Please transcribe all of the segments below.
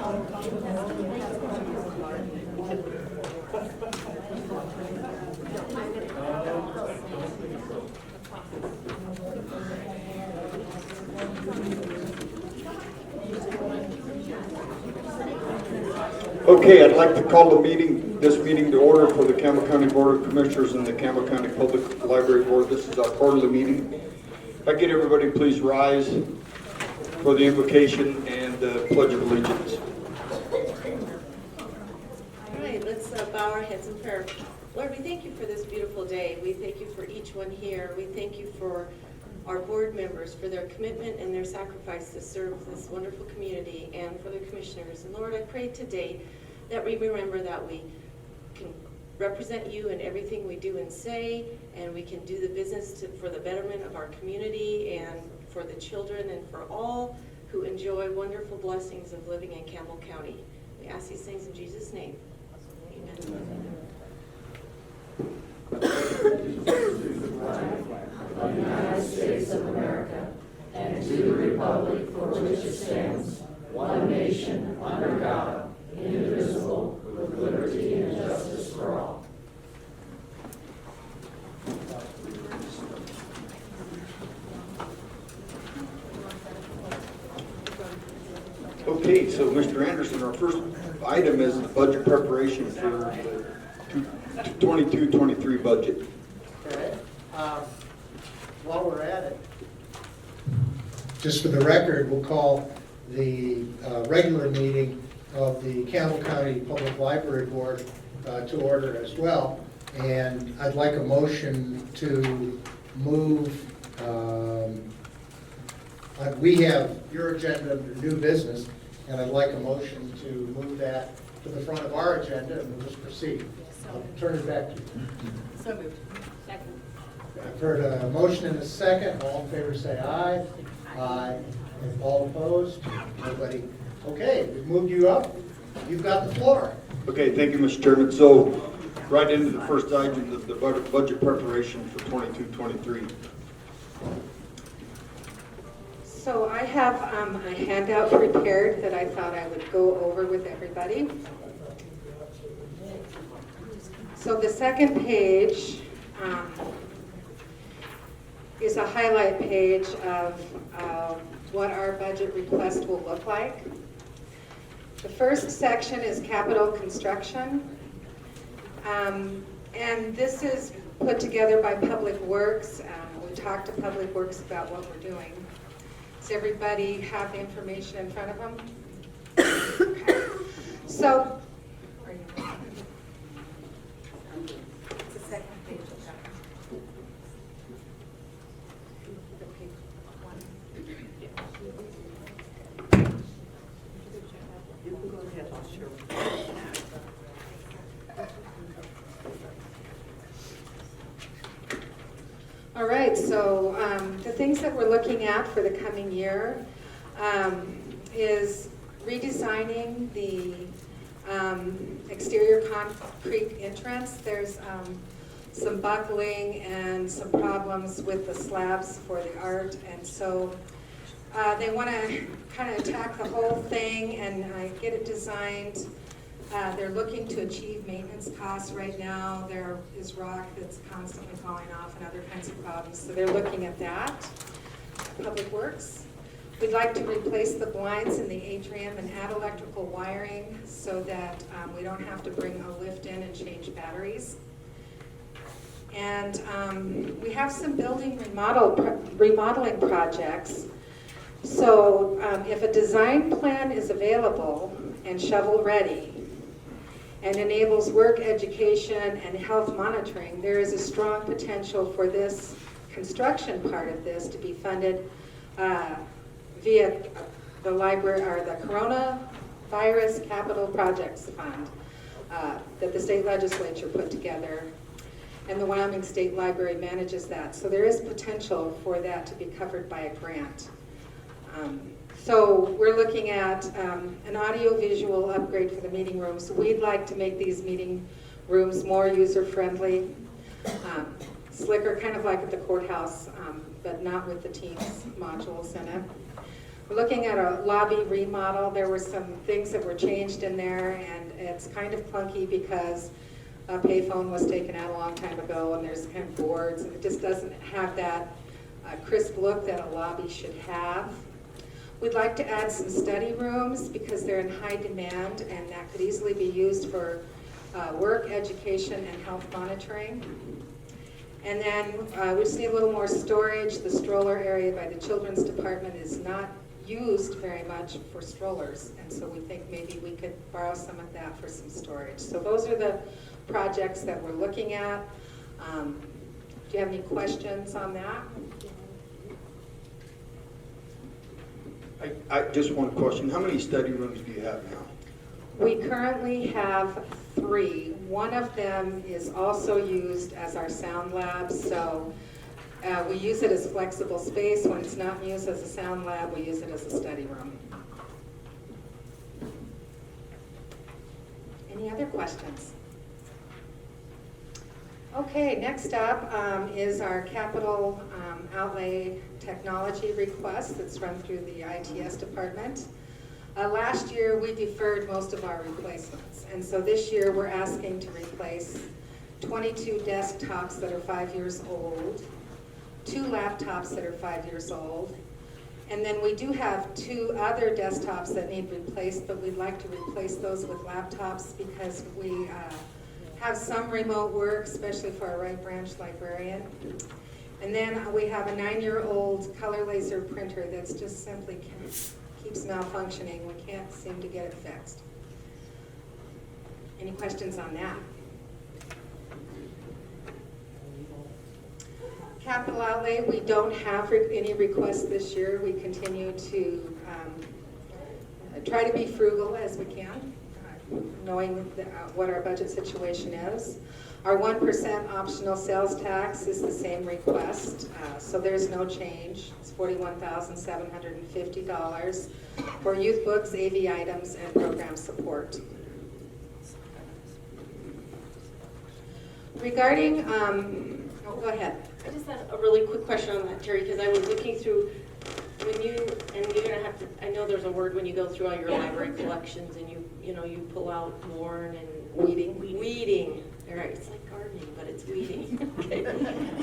Okay, I'd like to call this meeting to order for the Campbell County Board of Commissioners and the Campbell County Public Library Board. This is our quarterly meeting. If I get everybody, please rise for the invocation and the Pledge of Allegiance. All right, let's bow our heads in prayer. Lord, we thank you for this beautiful day. We thank you for each one here. We thank you for our board members, for their commitment and their sacrifice to serve this wonderful community, and for the commissioners. And Lord, I pray today that we remember that we can represent you in everything we do and say, and we can do the business for the betterment of our community and for the children and for all who enjoy wonderful blessings of living in Campbell County. We ask these things in Jesus' name. Amen. Of the United States of America, and to the republic for which it stands, one nation, under God, indivisible, with liberty and justice for all. Okay, so Mr. Anderson, our first item is the budget preparation for the 22-23 budget. Okay. While we're at it, just for the record, we'll call the regular meeting of the Campbell County Public Library Board to order as well. And I'd like a motion to move, we have your agenda under new business, and I'd like a motion to move that to the front of our agenda, and we'll just proceed. I'll turn it back to you. So moved. Second. I've heard a motion and a second. All in favor say aye. Aye. And all opposed? Nobody? Okay, we've moved you up. You've got the floor. Okay, thank you, Mr. Chairman. So, right into the first item, the budget preparation for 22-23. So I have a handout prepared that I thought I would go over with everybody. So the second page is a highlight page of what our budget request will look like. The first section is capital construction. And this is put together by Public Works. We talked to Public Works about what we're doing. Does everybody have the information in front of them? Okay. So, it's the second page. You can go ahead, I'll share. All right, so the things that we're looking at for the coming year is redesigning the exterior concrete entrance. There's some buckling and some problems with the slabs for the art, and so they want to kind of attack the whole thing and get it designed. They're looking to achieve maintenance costs right now. There is rock that's constantly falling off and other kinds of problems. So they're looking at that. Public Works. We'd like to replace the blinds in the atrium and add electrical wiring so that we don't have to bring a lift in and change batteries. And we have some building remodeling projects. So if a design plan is available and shovel ready, and enables work, education, and health monitoring, there is a strong potential for this construction part of this to be funded via the library or the Coronavirus Capital Projects Fund that the state legislature put together, and the Wyoming State Library manages that. So there is potential for that to be covered by a grant. So we're looking at an audio-visual upgrade for the meeting rooms. We'd like to make these meeting rooms more user-friendly, slicker, kind of like at the courthouse, but not with the Teams modules in it. We're looking at a lobby remodel. There were some things that were changed in there, and it's kind of clunky because a payphone was taken out a long time ago, and there's kind of boards, and it just doesn't have that crisp look that a lobby should have. We'd like to add some study rooms because they're in high demand, and that could easily be used for work, education, and health monitoring. And then we just need a little more storage. The stroller area by the children's department is not used very much for strollers, and so we think maybe we could borrow some of that for some storage. So those are the projects that we're looking at. Do you have any questions on that? I just one question. How many study rooms do you have now? We currently have 3. One of them is also used as our sound lab, so we use it as flexible space. When it's not used as a sound lab, we use it as a study room. Any other questions? Okay, next up is our capital outlay technology request that's run through the ITS department. Last year, we deferred most of our replacements, and so this year we're asking to replace 22 desktops that are 5 years old, 2 laptops that are 5 years old, and then we do have 2 other desktops that need replaced, but we'd like to replace those with laptops because we have some remote work, especially for our Right Branch librarian. And then we have a 9-year-old color laser printer that's just simply keeps malfunctioning. We can't seem to get it fixed. Any questions on that? Capital outlay, we don't have any requests this year. We continue to try to be frugal as we can, knowing what our budget situation is. Our 1% optional sales tax is the same request, so there's no change. It's $41,750 for youth books, AV items, and program support. Regarding, go ahead. I just had a really quick question on that, Terry, because I was looking through when you, and you're gonna have to, I know there's a word when you go through all your library collections and you know, you pull out Mourn and weeding. All right, it's like gardening, but it's weeding. Okay.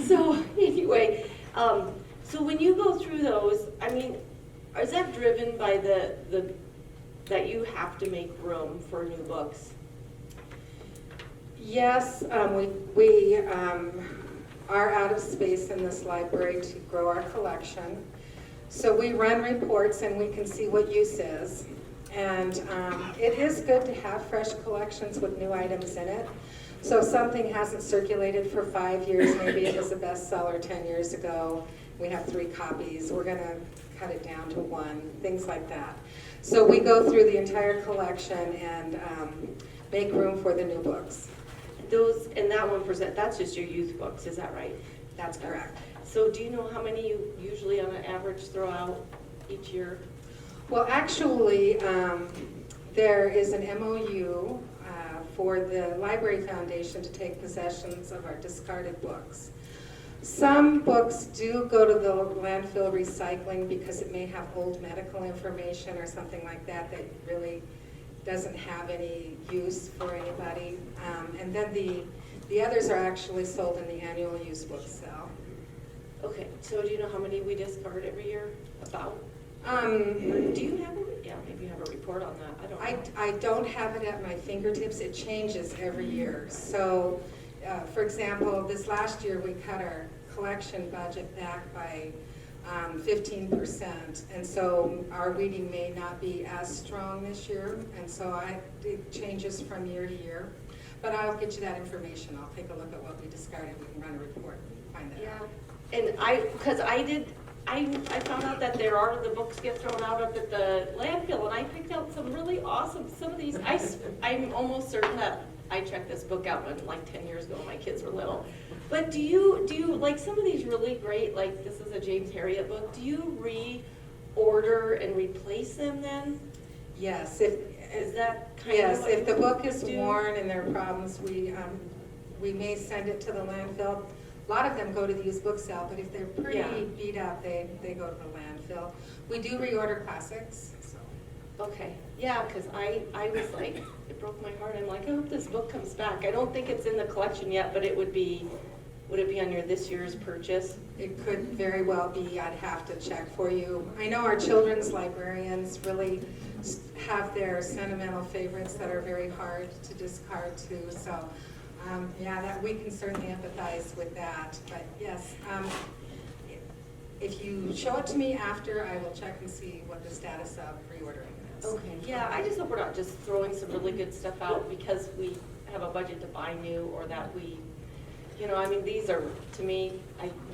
So anyway, so when you go through those, I mean, is that driven by the that you have to make room for new books? Yes, we are out of space in this library to grow our collection. So we run reports and we can see what use is. And it is good to have fresh collections with new items in it. So if something hasn't circulated for 5 years, maybe it was a bestseller 10 years ago, we have 3 copies, we're gonna cut it down to 1, things like that. So we go through the entire collection and make room for the new books. Those, and that 1%, that's just your youth books, is that right? That's correct. So do you know how many you usually on an average throw out each year? Well, actually, there is an MOU for the Library Foundation to take possessions of our discarded books. Some books do go to the landfill recycling because it may have old medical information or something like that that really doesn't have any use for anybody. And then the others are actually sold in the annual use book sale. Okay, so do you know how many we discard every year? About? Do you have yeah, maybe you have a report on that. I don't know. I don't have it at my fingertips. It changes every year. So, for example, this last year we cut our collection budget back by 15%, and so our weeding may not be as strong this year, and so it changes from year to year. But I'll get you that information. I'll take a look at what we discarded. We can run a report and find that out. And because I found out that the books get thrown out up at the landfill, and I picked out some really awesome, some of these, I'm almost certain that I checked this book out when, like 10 years ago when my kids were little. But do you, like some of these really great, like this is a James Herriot book, do you reorder and replace them then? Yes. Is that kind of Yes, what if the book is you do? worn and there are problems, we may send it to the landfill. A lot of them go to the used book sale, but if they're pretty Yeah. beat up, they go to the landfill. fill. We do reorder classics, so. Okay, yeah, because I was like, it broke my heart. I'm like, I hope this book comes back. I don't think it's in the collection yet, but would it be on your this year's purchase? It could very well be. I'd have to check for you. I know our children's librarians really have their sentimental favorites that are very hard to discard too. So, yeah, that we can certainly empathize with that. But yes, if you show it to me after, I will check and see what the status of reordering is. Okay, yeah, I just hope we're not just throwing some really good stuff out because we have a budget to buy new, or that we, I mean, these are, to me,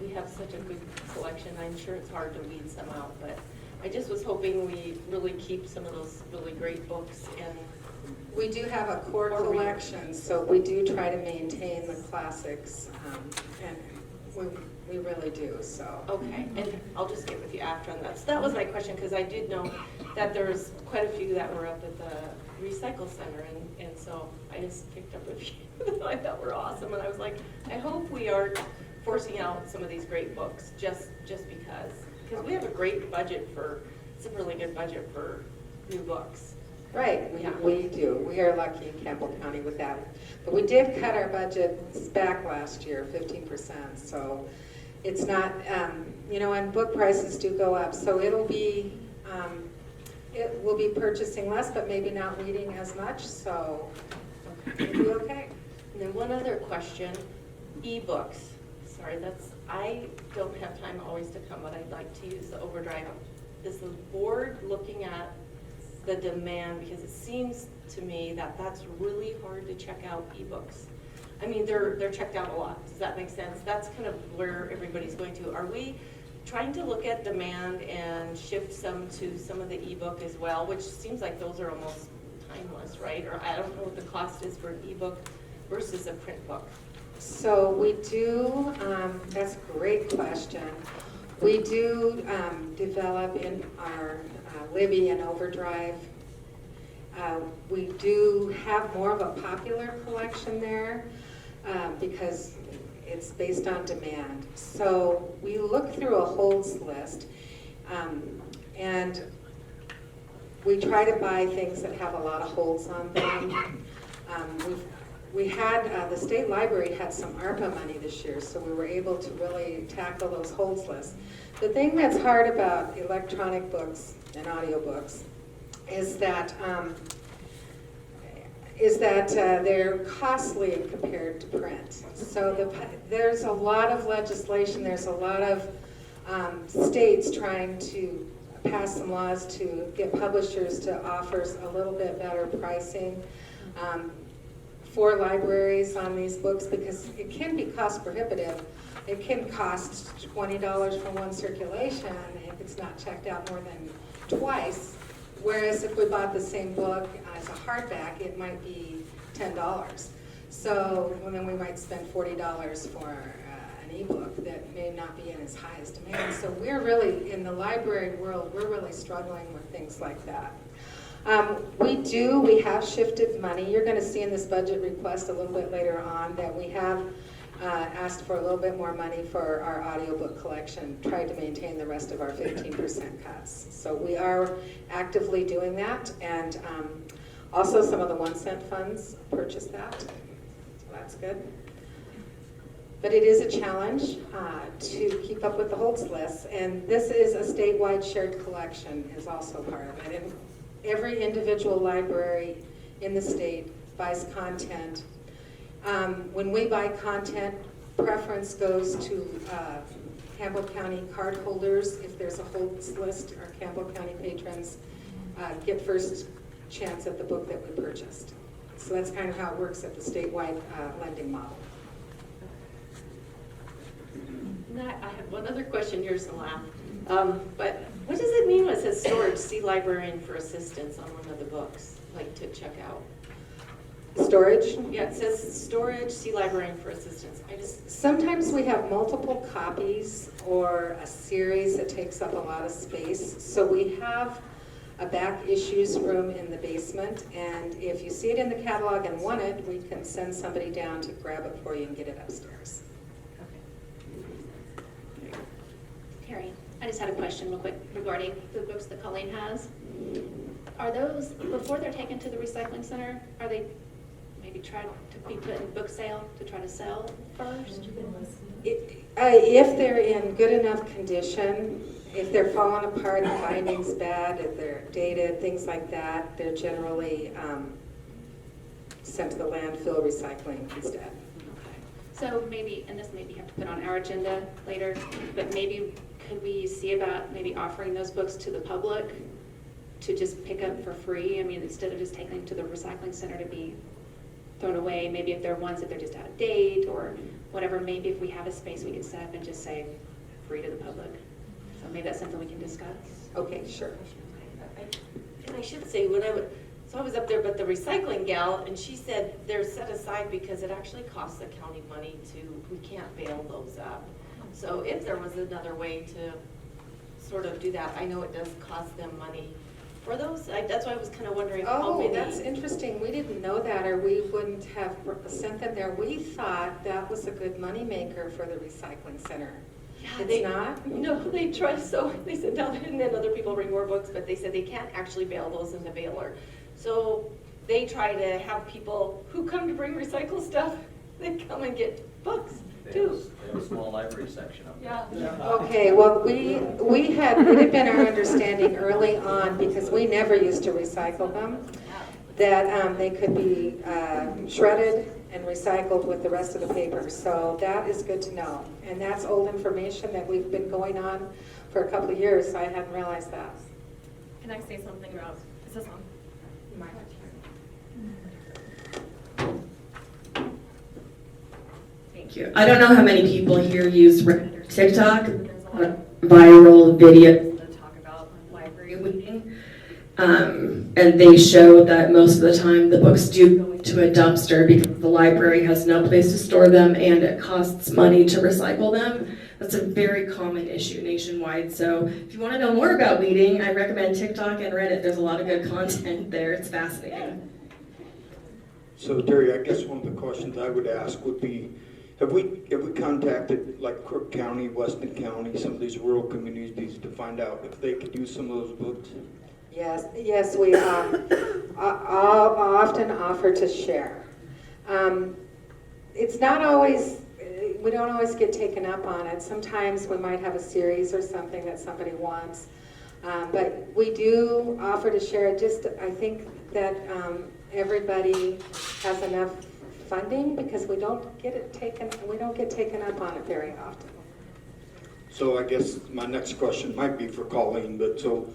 we have such a good collection. I'm sure it's hard to weed some out, but I just was hoping we really keep some of those really great books and. We do have a core collection, so we do try to maintain the classics, and we really do, so. Okay, and I'll just get with you after on that. So that was my question, because I did know that there was quite a few that were up at the recycle center, and so I just picked up a few that I thought were awesome, and I was like, I hope we aren't forcing out some of these great books just because we have a great budget it's a really good budget for new books. Right, Yeah. we do. We are lucky in Campbell County with that. But we did cut our budgets back last year, 15%, so it's not, and book prices do go up, so it will be purchasing less, but maybe not reading as much, so it'll be okay. And then one other question, ebooks. Sorry, I don't have time always to come, but I'd like to use the Overdrive. Is the board looking at the demand, because it seems to me that that's really hard to check out ebooks. I mean, they're checked out a lot. Does that make sense? That's kind of where everybody's going to. Are we trying to look at demand and shift some to some of the ebook as well, which seems like those are almost timeless, right? Or I don't know what the cost is for an ebook versus a print book. So we do, that's a great question. We do develop in our Libby and Overdrive. We do have more of a popular collection there because it's based on demand. So we look through a holds list and we try to buy things that have a lot of holds on them. We had, the state library had some ARPA money this year, so we were able to really tackle those holds lists. The thing that's hard about electronic books and audiobooks is that they're costly compared to print. So there's a lot of legislation, there's a lot of states trying to pass some laws to get publishers to offer a little bit better pricing for libraries on these books, because it can be cost prohibitive. It can cost $20 for one circulation if it's not checked out more than twice. Whereas if we bought the same book as a hardback, it might be $10. So then we might spend $40 for an ebook that may not be in as high as demand. So we're really, in the library world, we're really struggling with things like that. We have shifted money. You're going to see in this budget request a little bit later on that we have asked for a little bit more money for our audiobook collection, tried to maintain the rest of our 15% cuts. So we are actively doing that, and also some of the 1-cent funds purchased that, so that's good. But it is a challenge to keep up with the holds list, and this is a statewide shared collection is also part of it. And every individual library in the state buys content. When we buy content, preference goes to Campbell County card holders. If there's a holds list, our Campbell County patrons get first chance at the book that we purchased. So that's kind of how it works at the statewide lending model. I have one other question. Here's the laugh. But what does it mean when it says storage, see librarian for assistance on one of the books, like to check out? Storage? Yeah, it says storage, see librarian for assistance. Sometimes we have multiple copies or a series that takes up a lot of space. So we have a back issues room in the basement, and if you see it in the catalog and want it, we can send somebody down to grab it for you and get it upstairs. Terry, I just had a question real quick regarding the books that Colleen has. Are those, before they're taken to the recycling center, are they maybe trying to be put in book sale to try to sell first? If they're in good enough condition, if they're falling apart, the binding's bad, if they're dated, things like that, they're generally sent to the landfill recycling instead. So maybe, and this maybe have to put on our agenda later, but maybe could we see about maybe offering those books to the public to just pick up for free? I mean, instead of just taking them to the recycling center to be thrown away, maybe if they're ones that they're just out of date or whatever, maybe if we have a space we could set up and just say free to the public. So maybe that's something we can discuss. Okay, sure. And I should say, so I was up there, but the recycling gal, and she said they're set aside because it actually costs the county money we can't bail those up. So if there was another way to sort of do that, I know it does cost them money for those. That's why I was kind of wondering how Oh, many. that's interesting. We didn't know that, or we wouldn't have sent them there. We thought that was a good moneymaker for the recycling center. Yeah, It's not? No, they try so. They said no, and then other people bring more books, but they said they can't actually bail those in the baler. So they try to have people who come to bring recycle stuff, they come and get books too. They have a small library section up there. Yeah. Okay, well, it had been our understanding early on, because we never used to recycle them, that they could be shredded and recycled with the rest of the paper. So that is good to know. And that's old information that we've been going on for a couple of years, so I hadn't realized that. Can I say something about, is this on? Thank you. I don't know how many people here use Reddit or TikTok, but there's a lot of viral videos that talk about library looting. And they show that most of the time the books do go into a dumpster because the library has no place to store them and it costs money to recycle them. That's a very common issue nationwide. So if you want to know more about weeding, I recommend TikTok and Reddit. There's a lot of good content there. It's fascinating. So Terry, I guess one of the questions I would ask would be, have we contacted like Crook County, Weston County, some of these rural communities to find out if they could use some of those books? Yes, we often offer to share. It's not always, we don't always get taken up on it. Sometimes we might have a series or something that somebody wants. But we do offer to share it. Just, I think that everybody has enough funding, because we don't get taken up on it very often. So I guess my next question might be for Colleen, but so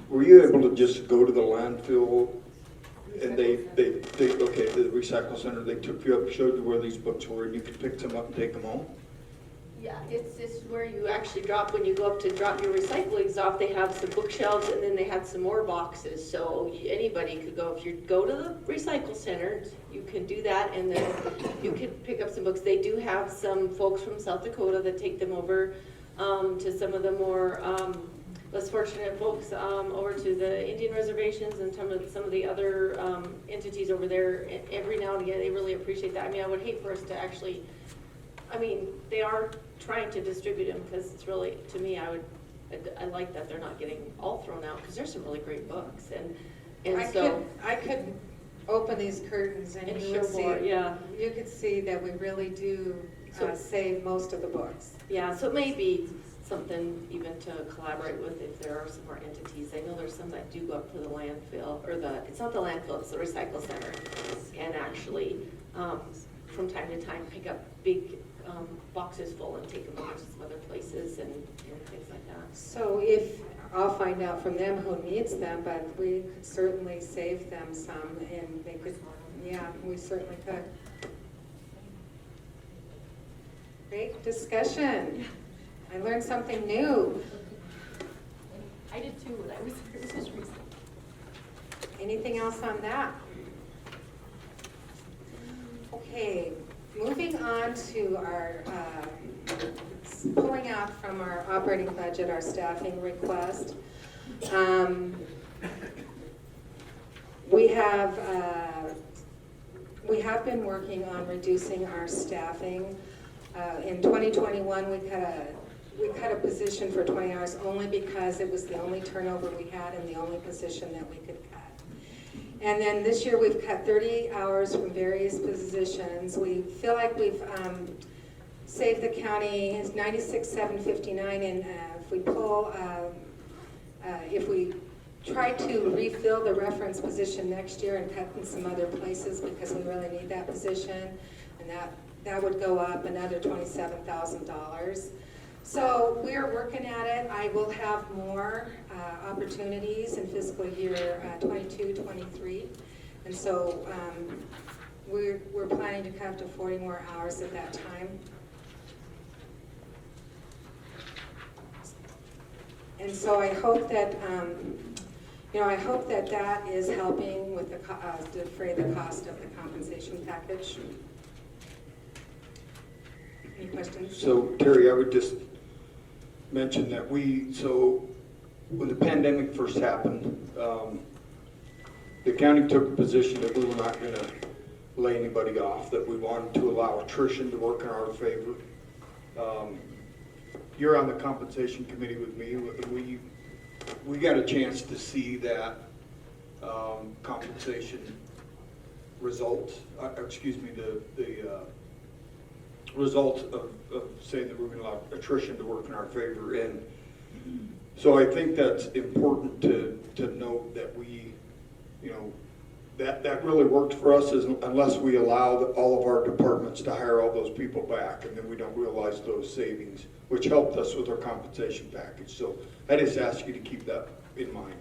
were you able to just go to the landfill and the recycle center, they took you up, showed you where these books were, and you could pick them up and take them home? Yeah, it's where you actually drop, when you go up to drop your recyclables off, they have some bookshelves, and then they had some more boxes, so anybody could go. If you go to the recycle center, you can do that, and then you could pick up some books. They do have some folks from South Dakota that take them over to some of the more less fortunate folks over to the Indian reservations and some of the other entities over there. Every now and again, they really appreciate that. I mean, I would hate for us to actually, they are trying to distribute them, because it's really, to me, I like that they're not getting all thrown out, because there's some really great books, I could open these curtains and you would see, you could see that we really do save most of the books. Yeah, so it may be something even to collaborate with if there are some more entities. I know there's some that do go up to the landfill, or it's not the landfill, it's the recycle center, and actually from time to time pick up big boxes full and take them over to some other places and things like that. So I'll find out from them who needs them, but we could certainly save them some, and they could, we certainly could. Great discussion. I learned something new. I did too when I was here. This was recent. Anything else on that? Okay, moving on to our, pulling out from our operating budget, our staffing request. We have been working on reducing our staffing. In 2021, we had we cut a position for 20 hours only because it was the only turnover we had and the only position that we could cut. And then this year we've cut 30 hours from various positions. We feel like we've saved the county, it's 96,759, and if we try to refill the reference position next year and cut in some other places because we really need that position, and that would go up another $27,000. So we're working at it. I will have more opportunities in fiscal year 22-23, and so we're planning to come to 40 more hours at that time. And so I hope that that is helping with to defray the cost of the compensation package. Any questions? So Terry, I would just mention that when the pandemic first happened, the county took a position that we were not going to lay anybody off, that we wanted to allow attrition to work in our favor. You're on the compensation committee with me. We got a chance to see that compensation result, the result of saying that we're going to allow attrition to work in our favor. And so I think that's important to note that we, that really worked for us unless we allow all of our departments to hire all those people back, and then we don't realize those savings, which helped us with our compensation package. So I just ask you to keep that in mind.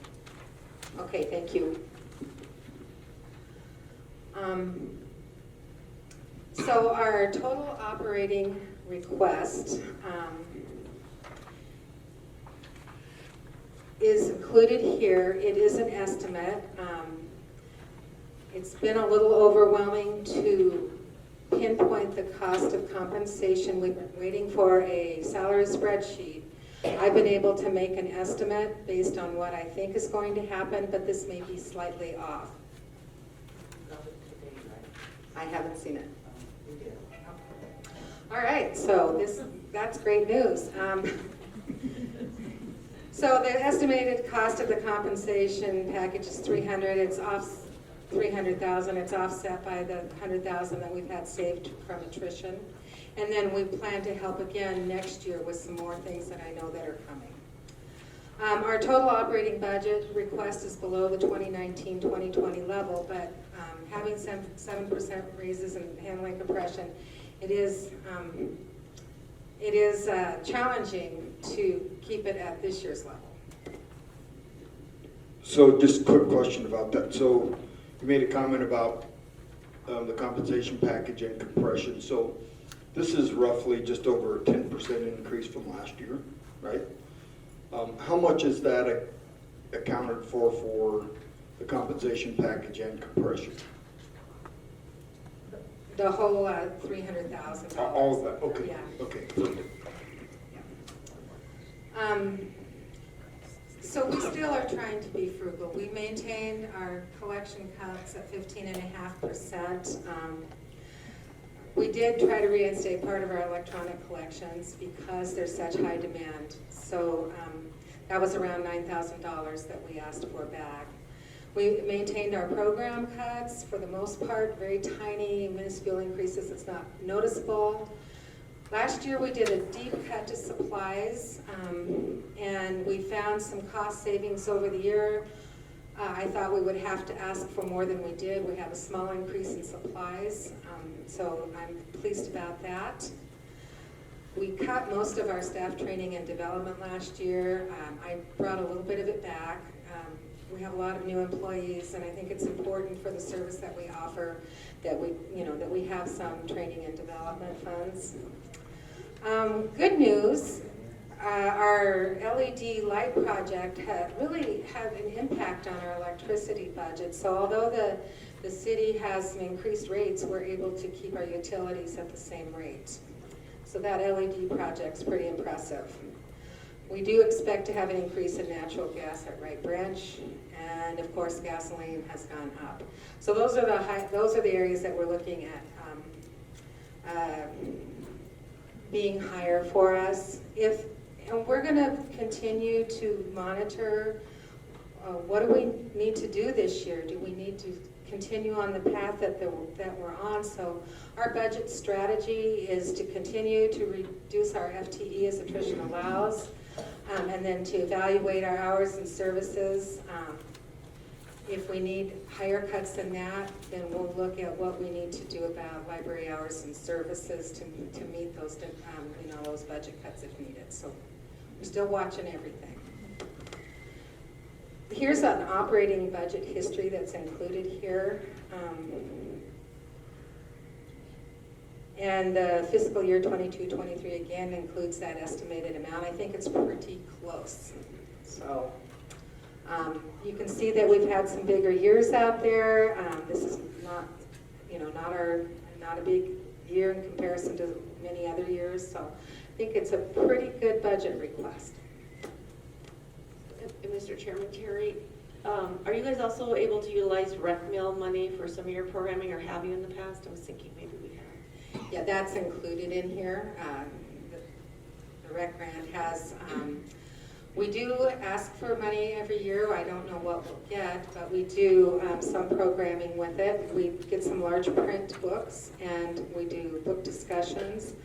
Okay, thank you. So our total operating request is included here. It is an estimate. It's been a little overwhelming to pinpoint the cost of compensation. We've been waiting for a salary spreadsheet. I've been able to make an estimate based on what I think is going to happen, but this may be slightly off. I haven't seen it. All right, so that's great news. So the estimated cost of the compensation package is $300,000. It's off $300,000. It's offset by the $100,000 that we've had saved from attrition. And then we plan to help again next year with some more things that I know that are coming. Our total operating budget request is below the 2019-2020 level, but having 7% raises and handling compression, it is challenging to keep it at this year's level. So just a quick question about that. So you made a comment about the compensation package and compression. So this is roughly just over a 10% increase from last year, right? How much is that accounted for the compensation package and compression? The whole $300,000. All of that, okay. Yeah. Okay. So we still are trying to be frugal. We maintained our collection counts at 15.5%. We did try to reinstate part of our electronic collections because there's such high demand. So that was around $9,000 that we asked for back. We maintained our program cuts for the most part, very tiny, minuscule increases. It's not noticeable. Last year we did a deep cut to supplies, and we found some cost savings over the year. I thought we would have to ask for more than we did. We have a small increase in supplies, so I'm pleased about that. We cut most of our staff training and development last year. I brought a little bit of it back. We have a lot of new employees, and I think it's important for the service that we offer that we have some training and development funds. Good news, our LED light project really had an impact on our electricity budget. So although the city has some increased rates, we're able to keep our utilities at the same rate. So that LED project's pretty impressive. We do expect to have an increase in natural gas at Wright Branch, and of course gasoline has gone up. So those are the areas that we're looking at being higher for us. If And we're going to continue to monitor, what do we need to do this year? Do we need to continue on the path that we're on? So our budget strategy is to continue to reduce our FTE as attrition allows, and then to evaluate our hours and services. If we need higher cuts than that, then we'll look at what we need to do about library hours and services to meet those, those budget cuts if needed. So we're still watching everything. Here's an operating budget history that's included here. And the fiscal year 22-23 again includes that estimated amount. I think it's pretty close. So you can see that we've had some bigger years out there. This is not, not a big year in comparison to many other years. So I think it's a pretty good budget request. Mr. Chairman, Terry, are you guys also able to utilize rec mill money for some of your programming, or have you in the past? I was thinking maybe we have. Yeah, that's included in here. The rec grant has, we do ask for money every year. I don't know what we'll get, but we do some programming with it. We get some large print books, and we do book discussions.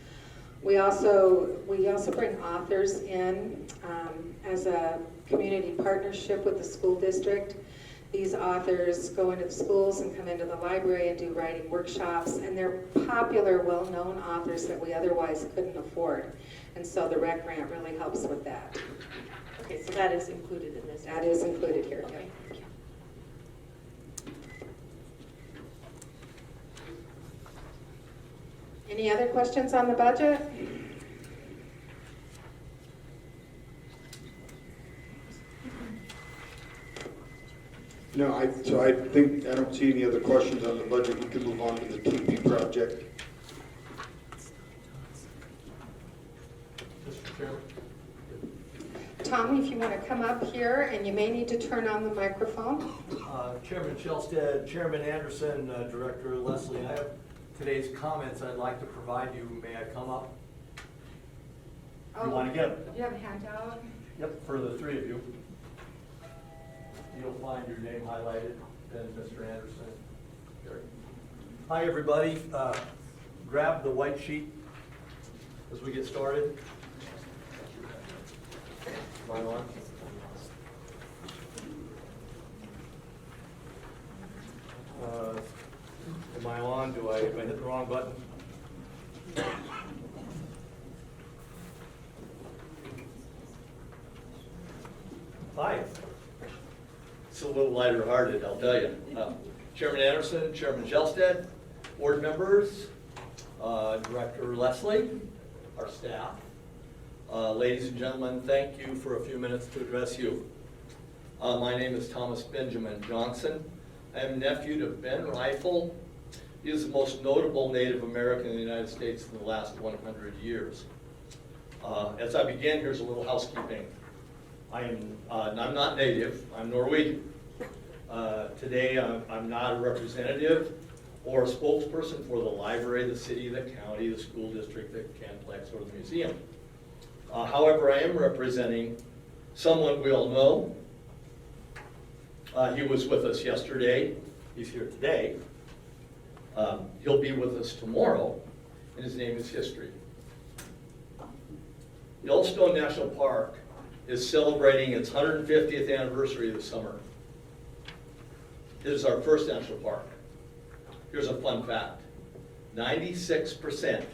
We also bring authors in as a community partnership with the school district. These authors go into the schools and come into the library and do writing workshops, and they're popular, well-known authors that we otherwise couldn't afford. And so the rec grant really helps with that. Okay, so that is included in this. That is included here. Okay, thank you. Any other questions on the budget? No, I think, I don't see any other questions on the budget. We can move on to the TP project. Mr. Chairman. Tommy, if you want to come up here, and you may need to turn on the microphone. Chairman Shellstead, Chairman Anderson, Director Leslie, I have today's comments I'd like to provide you. May I come up? You want to get them? You have a handout? Yep, for the three of you. You'll find your name highlighted, then Mr. Anderson. Gary. Hi, everybody. Grab the white sheet as we get started. Am I on? Am I on? Am I hit the wrong button? Hi. It's a little lighter hearted, I'll tell you. Chairman Anderson, Chairman Shellstead, board members, Director Leslie, our staff. Ladies and gentlemen, thank you for a few minutes to address you. My name is Thomas Benjamin Johnson. I am nephew to Ben Rifle. He is the most notable Native American in the United States in the last 100 years. As I begin, here's a little housekeeping. I'm not Native, I'm Norwegian. Today, I'm not a representative or a spokesperson for the library, the city, the county, the school district, the Canplex, or the museum. However, I am representing someone we all know. He was with us yesterday. He's here today. He'll be with us tomorrow, and his name is History. Yellowstone National Park is celebrating its 150th anniversary this summer. It is our first national park. Here's a fun fact. 96%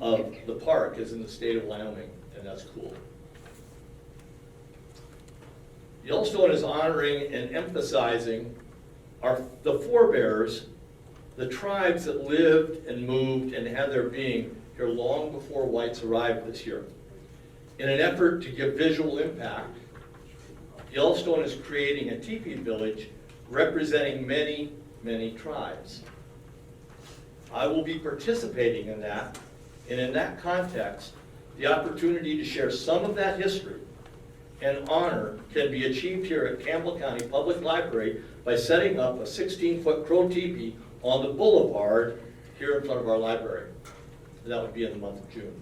of the park is in the state of Wyoming, and that's cool. Yellowstone is honoring and emphasizing the forebears, the tribes that lived and moved and had their being here long before whites arrived this year. In an effort to give visual impact, Yellowstone is creating a teepee village representing many, many tribes. I will be participating in that, and in that context, the opportunity to share some of that history and honor can be achieved here at Campbell County Public Library by setting up a 16-foot crow teepee on the boulevard here in front of our library. That would be in the month of June.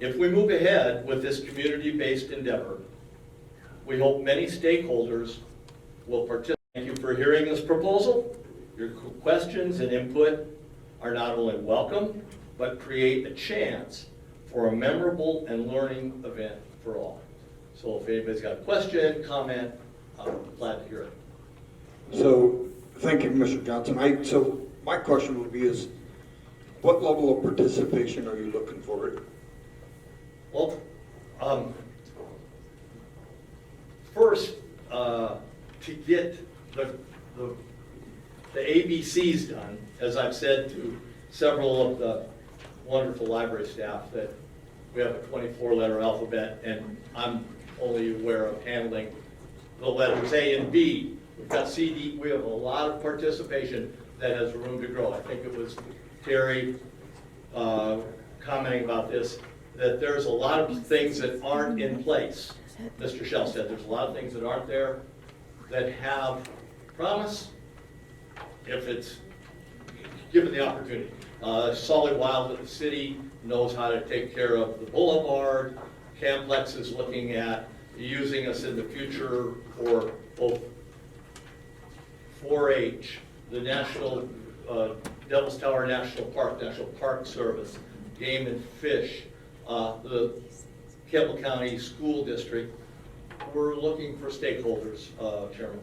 If we move ahead with this community-based endeavor, we hope many stakeholders will participate. Thank you for hearing this proposal. Your questions and input are not only welcome, but create a chance for a memorable and learning event for all. So if anybody's got a question, comment, I'm glad to hear it. So, thank you, Mr. Johnson. So my question would be is, what level of participation are you looking for? Well, first, to get the ABCs done, as I've said to several of the wonderful library staff, that we have a 24-letter alphabet, and I'm only aware of handling the letters A and B. We've got C, D, we have a lot of participation that has room to grow. I think it was Terry commenting about this, that there's a lot of things that aren't in place. Mr. Shell said there's a lot of things that aren't there that have promise if it's given the opportunity. Solid Wild at the city knows how to take care of the boulevard. Camplex is looking at using us in the future for both 4-H, the National Devil's Tower National Park Service, Game and Fish, the Campbell County School District. We're looking for stakeholders, Chairman.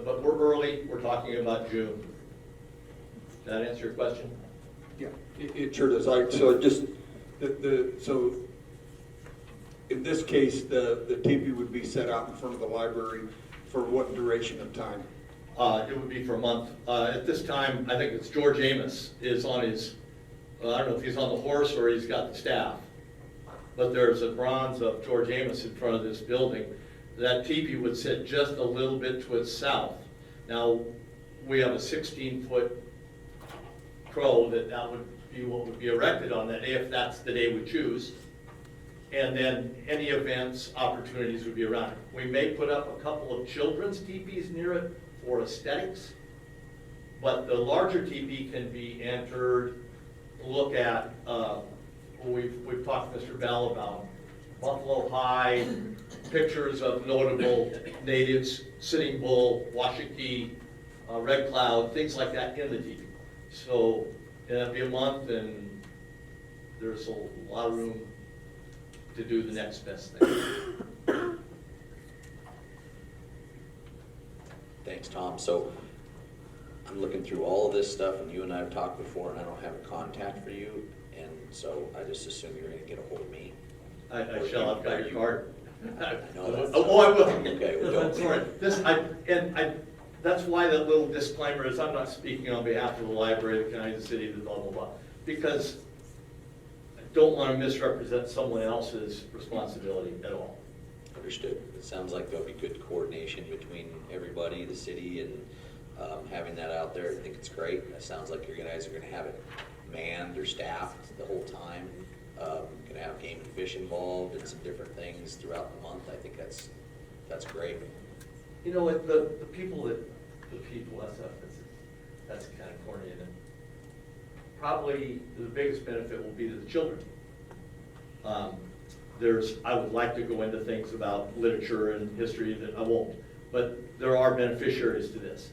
But we're early, we're talking about June. Does that answer your question? Yeah, it sure does. So in this case, the teepee would be set out in front of the library for what duration of time? It would be for a month. At this time, I think it's George Amos is on his, I don't know if he's on the horse or he's got the staff, but there's a bronze of George Amos in front of this building. That teepee would sit just a little bit to its south. Now, we have a 16-foot crow that would be what would be erected on that day, if that's the day we choose. And then any events, opportunities would be around it. We may put up a couple of children's teepees near it for aesthetics, but the larger teepee can be entered, look at, we've talked to Mr. Bell about Buffalo High, pictures of notable natives, Sitting Bull, Washakie, Red Cloud, things like that in the teepee. So it'll be a month, and there's a lot of room to do the next best thing. Thanks, Tom. So I'm looking through all of this stuff, and you and I have talked before, and I don't have a contact for you, and so I just assume you're going to get a hold of me. I shall. I've got your card. No, that's- Oh, I will. Okay, well, don't. Sorry. That's why that little disclaimer is I'm not speaking on behalf of the library, the county, the city, the blah, blah, blah. Because I don't want to misrepresent someone else's responsibility at all. Understood. It sounds like there'll be good coordination between everybody, the city, and having that out there. I think it's great. It sounds like you guys are going to have it manned or staffed the whole time. Going to have Game and Fish involved and some different things throughout the month. I think that's great. You know what, the people, that's kind of corny, isn't it? Probably the biggest benefit will be to the children. I would like to go into things about literature and history that I won't, but there are beneficiaries to this.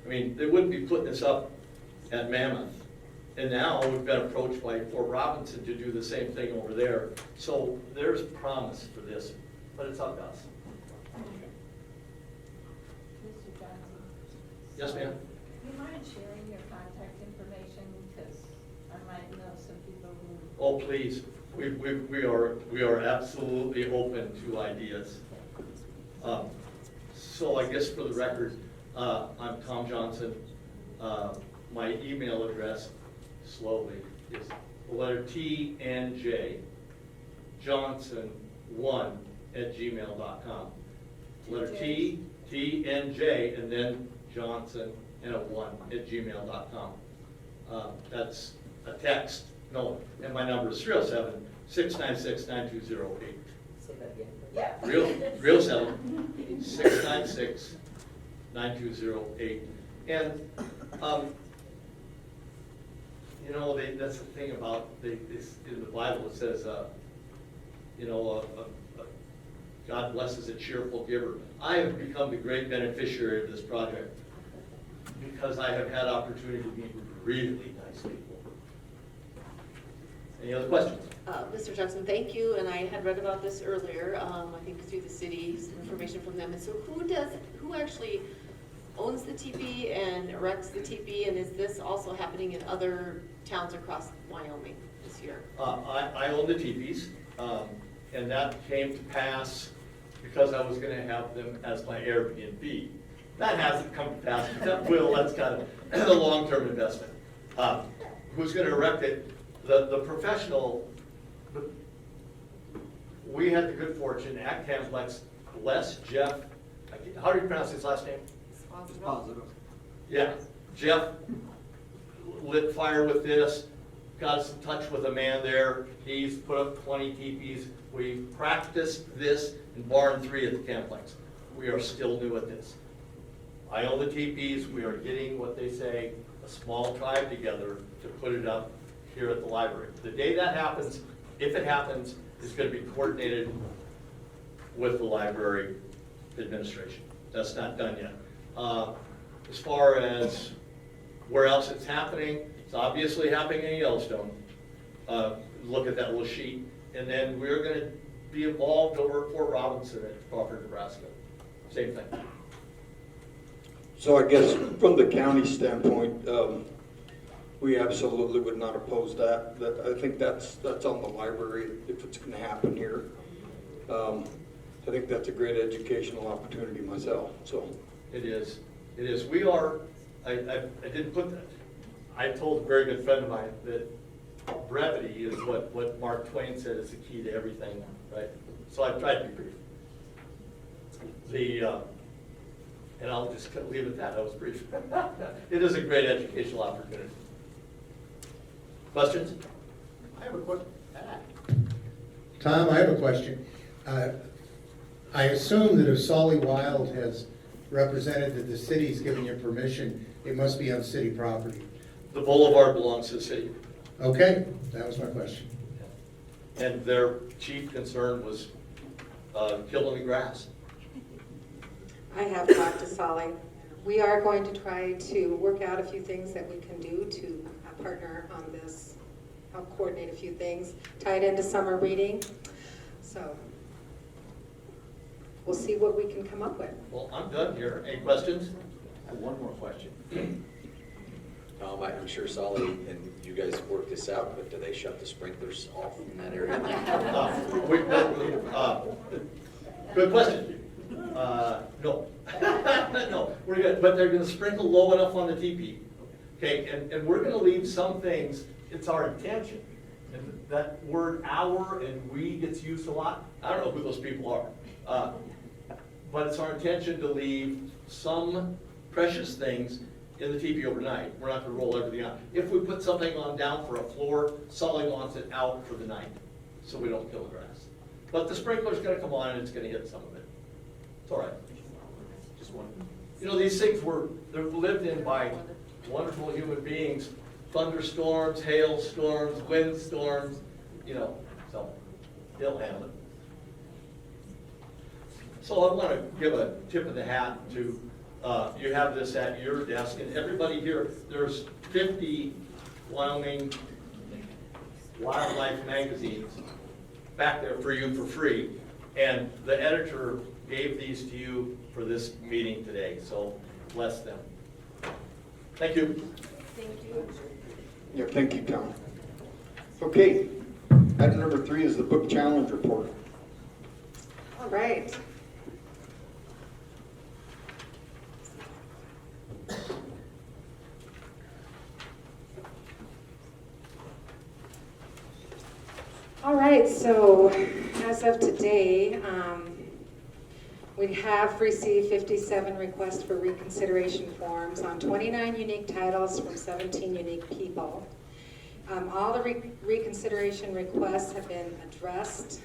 I mean, they wouldn't be putting this up at Mammoth, and now we've been approached by Fort Robinson to do the same thing over there. So there's promise for this, but it's up to us. Mr. Johnson? Yes, ma'am? Do you mind sharing your contact information? Because I might know some people who... Oh, please. We are absolutely open to ideas. So I guess for the record, I'm Tom Johnson. My email address, slowly, is the letter T and J, Johnson1@gmail.com. Letter T and J, and then Johnson and a 1@gmail.com. That's a text. No, and my number is 307-696-9208. Yeah. Real 7-696-9208. And You know, that's the thing about, this, in the Bible, it says, you know, God blesses a cheerful giver. I have become the great beneficiary of this project because I have had opportunity to meet with really nice people. Any other questions? Mr. Johnson, thank you, and I had read about this earlier, I think through the city, some information from them. And so who actually owns the teepee and erects the teepee, and is this also happening in other towns across Wyoming this year? I own the teepees, and that came to pass because I was gonna have them as my Airbnb. That hasn't come to pass, but that will, that's kind of a long-term investment. Who's gonna erect it? The professional, we had the good fortune at Camplex, Jeff, how do you pronounce his last name? Yeah, Jeff lit fire with this, got us in touch with a man there. He's put up 20 teepees. We practiced this in Barn 3 at the Camplex. We are still new at this. I own the teepees. We are getting what they say, a small tribe together to put it up here at the library. The day that happens, if it happens, is going to be coordinated with the library administration. That's not done yet. As far as where else it's happening, it's obviously happening in Yellowstone. Look at that little sheet. And then we're going to be involved over at Fort Robinson at Crawford, Nebraska. Same thing. So I guess from the county standpoint, we absolutely would not oppose that. I think that's on the library if it's gonna happen here. I think that's a great educational opportunity myself, so. It is. It is. We are, I didn't put that. I told a very good friend of mine that brevity is what Mark Twain said is the key to everything, right? So I've tried to be brief. And I'll just leave it at that. I was brief. It is a great educational opportunity. Questions? I have a question. Tom, I have a question. I assume that if Solly Wild has represented that the city's giving you permission, it must be on city property. The boulevard belongs to the city. Okay, that was my question. And their chief concern was killing the grass. I have talked to Solly. We are going to try to work out a few things that we can do to partner on this, help coordinate a few things, tie it into summer reading. So we'll see what we can come up with. Well, I'm done here. Any questions? I have one more question. I'm sure Solly and you guys work this out, but do they shut the sprinklers off in that area? Good question. No. No, we're good, but they're gonna sprinkle low enough on the teepee. Okay, and we're gonna leave some things, it's our intention. And that word "our" and "we" gets used a lot. I don't know who those people are. But it's our intention to leave some precious things in the teepee overnight. We're not gonna roll everything out. If we put something on down for a floor, Sully wants it out for the night, so we don't kill the grass. But the sprinkler's gonna come on and it's gonna hit some of it. It's all right. Just one. You know, these things they're lived in by wonderful human beings. Thunderstorms, hailstorms, windstorms, you know, so they'll handle it. So I want to give a tip of the hat to, you have this at your desk, and everybody here, there's 50 Wyoming wildlife magazines back there for you for free, and the editor gave these to you for this meeting today, so bless them. Thank you. Thank you. Yeah, thank you, Tom. Okay, item number 3 is the book challenge report. All right. All right, so as of today, we have received 57 requests for reconsideration forms on 29 unique titles from 17 unique people. All the reconsideration requests have been addressed.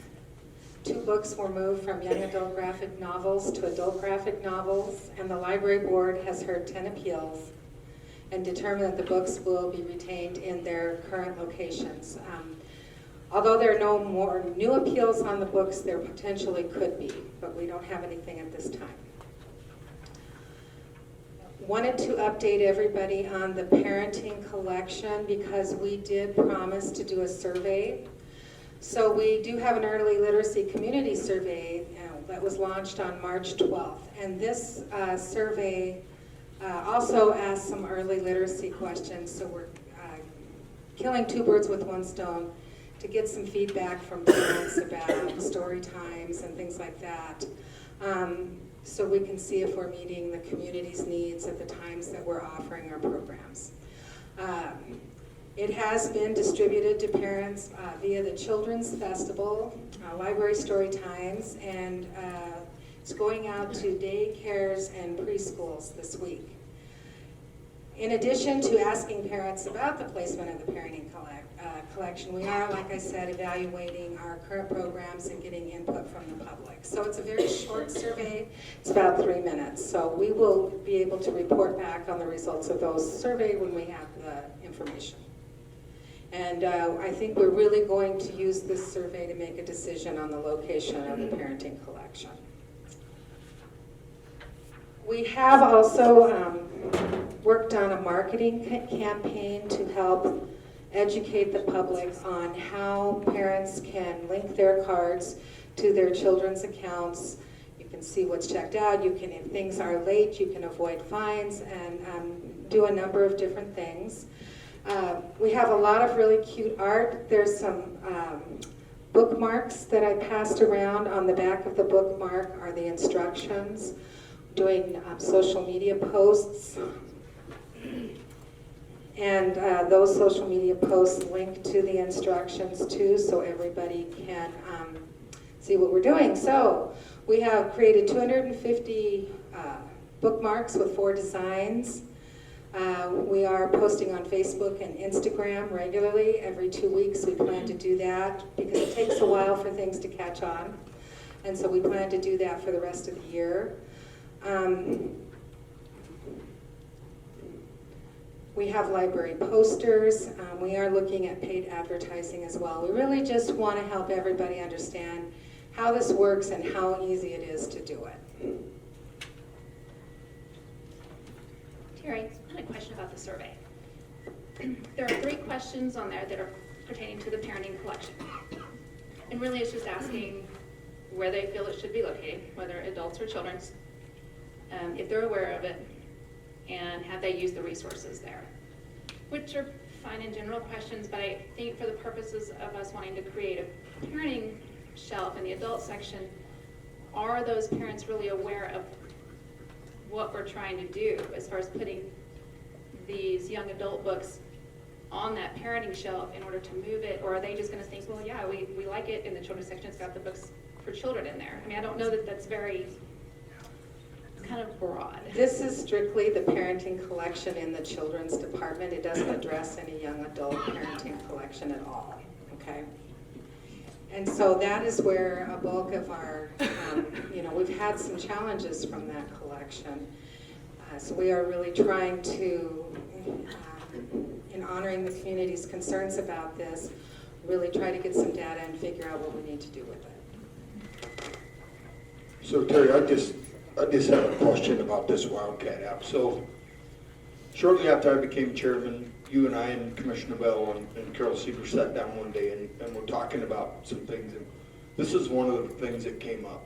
2 books were moved from young adult graphic novels to adult graphic novels, and the library board has heard 10 appeals. and determine that the books will be retained in their current locations. Although there are no more new appeals on the books, there potentially could be, but we don't have anything at this time. Wanted to update everybody on the parenting collection because we did promise to do a survey. So we do have an early literacy community survey that was launched on March 12th. And this survey also asks some early literacy questions. So we're killing two birds with one stone to get some feedback from parents about story times and things like that. So we can see if we're meeting the community's needs at the times that we're offering our programs. It has been distributed to parents via the Children's Festival, Library Story Times, and it's going out to daycares and preschools this week. In addition to asking parents about the placement of the parenting collection, we are, like I said, evaluating our current programs and getting input from the public. So it's a very short survey. It's about 3 minutes. So we will be able to report back on the results of those survey when we have the information. And I think we're really going to use this survey to make a decision on the location of the parenting collection. We have also worked on a marketing campaign to help educate the public on how parents can link their cards to their children's accounts. You can see what's checked out. You can, if things are late, you can avoid fines and do a number of different things. We have a lot of really cute art. There's some bookmarks that I passed around. On the back of the bookmark are the instructions, doing social media posts. And those social media posts link to the instructions too, so everybody can see what we're doing. So we have created 250 bookmarks with 4 designs. We are posting on Facebook and Instagram regularly. Every 2 weeks we plan to do that because it takes a while for things to catch on. And so we plan to do that for the rest of the year. We have library posters. We are looking at paid advertising as well. We really just want to help everybody understand how this works and how easy it is to do it. Terry, I had a question about the survey. There are 3 questions on there that are pertaining to the parenting collection. And really it's just asking where they feel it should be located, whether adults or children's, if they're aware of it, and have they used the resources there, which are fine in general questions, but I think for the purposes of us wanting to create a parenting shelf in the adult section, are those parents really aware of what we're trying to do as far as putting these young adult books on that parenting shelf in order to move it, or are they just going to think, well, yeah, we like it in the children's section, it's got the books for children in there? I mean, I don't know that that's very... kind of broad. This is strictly the parenting collection in the children's department. It doesn't address any young adult parenting collection at all, okay? And so that is where a bulk of our, we've had some challenges from that collection. So we are really trying to, in honoring the community's concerns about this, really try to get some data and figure out what we need to do with it. So Terry, I just have a question about this Wildcat app. So shortly after I became chairman, you and I and Commissioner Bell and Carol Seeger sat down one day and we're talking about some things. And this is one of the things that came up.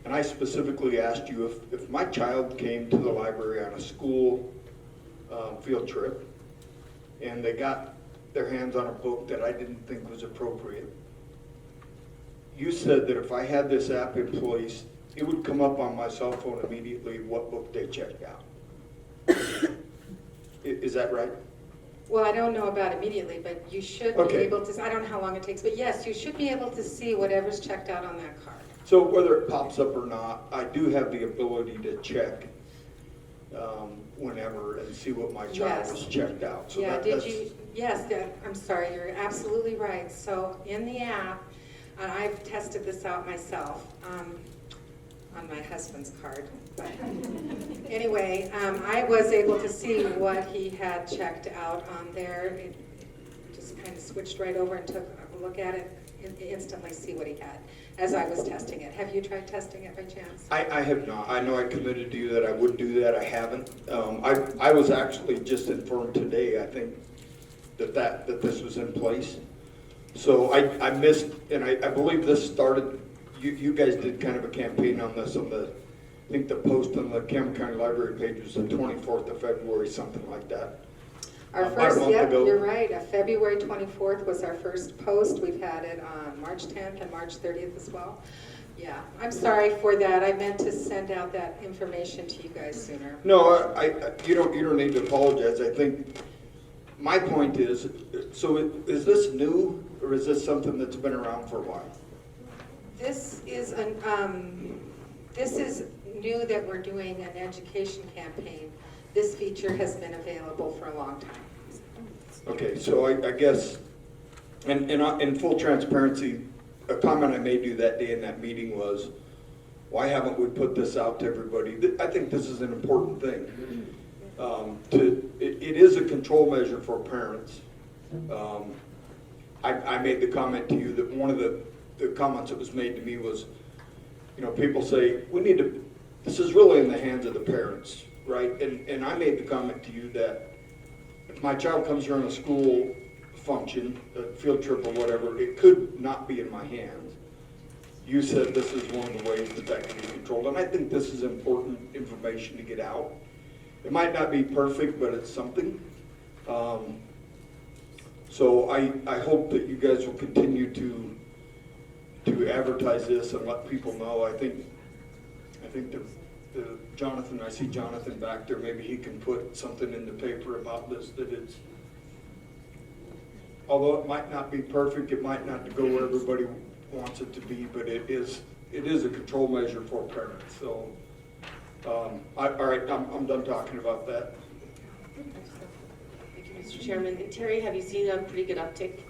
And I specifically asked you if my child came to the library on a school field trip and they got their hands on a book that I didn't think was appropriate. You said that if I had this app in place, it would come up on my cell phone immediately what book they checked out. Is that right? Well, I don't know about immediately, but you should be able to, I don't know how long it takes, but yes, you should be able to see whatever's checked out on that card. So whether it pops up or not, I do have the ability to check whenever and see what my child was checked out. So yeah, yes, I'm sorry, you're absolutely right. So in the app, and I've tested this out myself, on my husband's card. But anyway, I was able to see what he had checked out on there. It just kind of switched right over and took a look at it and instantly see what he had as I was testing it. Have you tried testing it by chance? I have not. I know I committed to you that I would do that. I haven't. I was actually just informed today, I think, that this was in place. So I missed, and I believe this started, you guys did kind of a campaign on this on the, I think the post on the Campbell County Library page was the 24th of February, something like that. Our About a first, month yep, ago. you're right, February 24th was our first post. We've had it on March 10th and March 30th as well. Yeah, I'm sorry for that. I meant to send out that information to you guys sooner. No, you don't need to apologize. I think my point is, so is this new or is this something that's been around for a while? This is new that we're doing an education campaign. This feature has been available for a long time. Okay, so I guess, and in full transparency, a comment I made to you that day in that meeting was, why haven't we put this out to everybody? I think this is an important thing. It is a control measure for parents. I made the comment to you that one of the comments that was made to me was, people say, this is really in the hands of the parents, right? And I made the comment to you that if my child comes here on a school function, a field trip or whatever, it could not be in my hands. You said this is one of the ways that can be controlled, and I think this is important information to get out. It might not be perfect, but it's something. So I hope that you guys will continue to advertise this and let people know. I think the Jonathan, I see Jonathan back there, maybe he can put something in the paper about this, that it's, although it might not be perfect, it might not go where everybody wants it to be, but it is a control measure for parents. So, all right, I'm done talking about that. Thank you, Mr. Chairman. And Terry, have you seen a pretty good uptick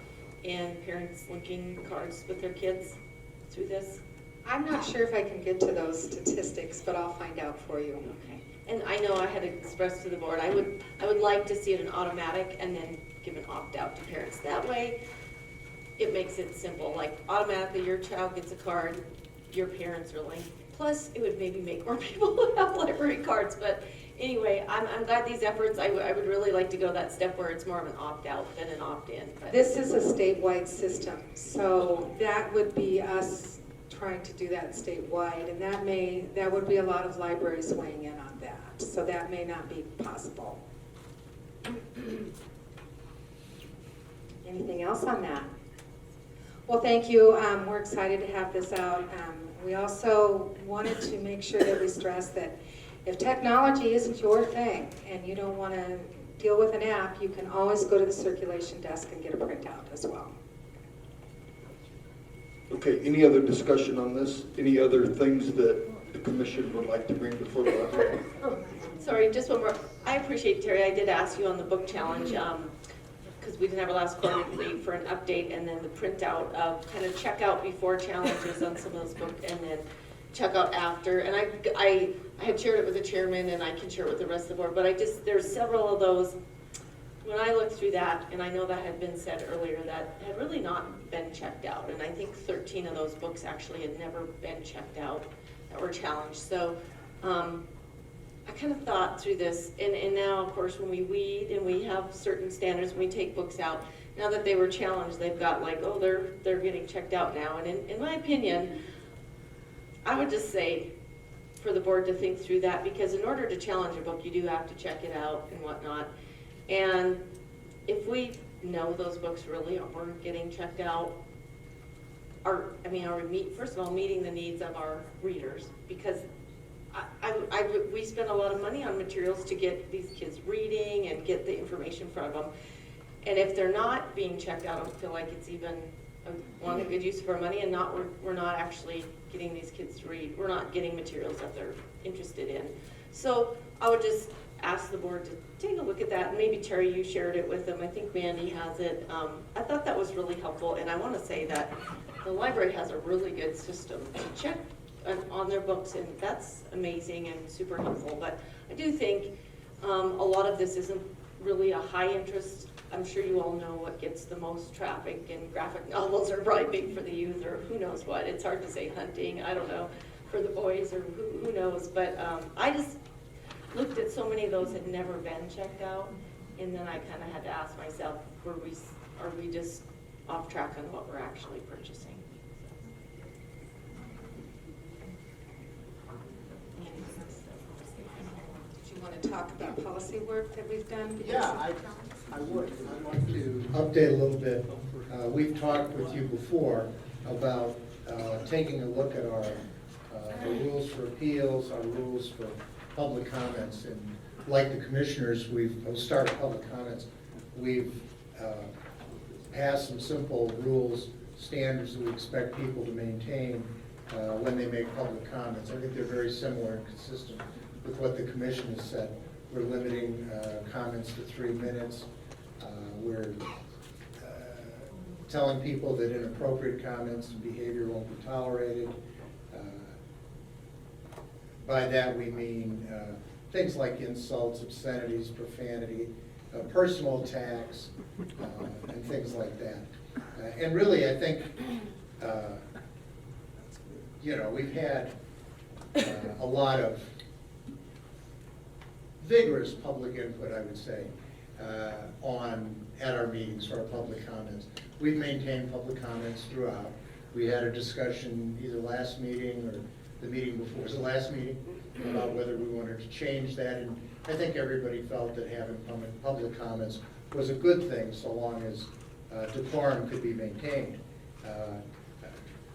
in parents linking cards with their kids through this? I'm not sure if I can get to those statistics, but I'll find out for you. Okay. And I know I had expressed to the board, I would like to see it an automatic and then give an opt-out to parents. That way, it makes it simple, like automatically your child gets a card, your parents are linked. Plus, it would maybe make more people have library cards. But anyway, I'm glad these efforts, I would really like to go that step where it's more of an opt-out than an opt-in. This is a statewide system, so that would be us trying to do that statewide, and that would be a lot of libraries weighing in on that, so that may not be possible. Anything else on that? Well, thank you. We're excited to have this out. We also wanted to make sure that we stress that if technology isn't your thing and you don't want to deal with an app, you can always go to the circulation desk and get a printout as well. Okay, any other discussion on this? Any other things that the commission would like to bring before the library? Sorry, just one more. I appreciate, Terry, I did ask you on the book challenge, because we didn't have a last quarterly for an update, and then the printout of kind of check out before challenges on some of those books, and then check out after. And I had shared it with the chairman, and I can share it with the rest of the board, but there's several of those. When I looked through that, and I know that had been said earlier, that had really not been checked out. And I think 13 of those books actually had never been checked out that were challenged. So I kind of thought through this, and now, of course, when we weed and we have certain standards, when we take books out, now that they were challenged, they've got like, oh, they're getting checked out now. And in my opinion, I would just say for the board to think through that, because in order to challenge a book, you do have to check it out and whatnot. And if we know those books really aren't getting checked out, are we first of all meeting the needs of our readers? Because we spend a lot of money on materials to get these kids reading and get the information in front of them. And if they're not being checked out, I don't feel like it's even a good use of our money, and we're not actually getting these kids to read. We're not getting materials that they're interested in. So I would just ask the board to take a look at that. Maybe Terry, you shared it with them. I think Mandy has it. I thought that was really helpful, and I want to say that the library has a really good system to check on their books, and that's amazing and super helpful. But I do think a lot of this isn't really a high interest. I'm sure you all know what gets the most traffic, and graphic novels are probably big for the youth, or who knows what. It's hard to say, hunting, I don't know, for the boys, or who knows. But I just looked at so many of those had never been checked out, and then I kind of had to ask myself, are we just off track on what we're actually purchasing? Do you want to talk about policy work that we've done? Yeah, I would. I'd like to update a little bit. We've talked with you before about taking a look at our rules for appeals, our rules for public comments, and like the commissioners, we'll start with public comments. We've passed some simple rules, standards that we expect people to maintain when they make public comments. I think they're very similar and consistent with what the commission has said. We're limiting comments to 3 minutes. We're telling people that inappropriate comments and behavior won't be tolerated. By that we mean things like insults, obscenities, profanity, personal attacks, and things like that. And really, I think, we've had a lot of vigorous public input, I would say, at our meetings for our public comments. We've maintained public comments throughout. We had a discussion either last meeting or the meeting before, was the last meeting, about whether we wanted to change that. And I think everybody felt that having public comments was a good thing, so long as decorum could be maintained.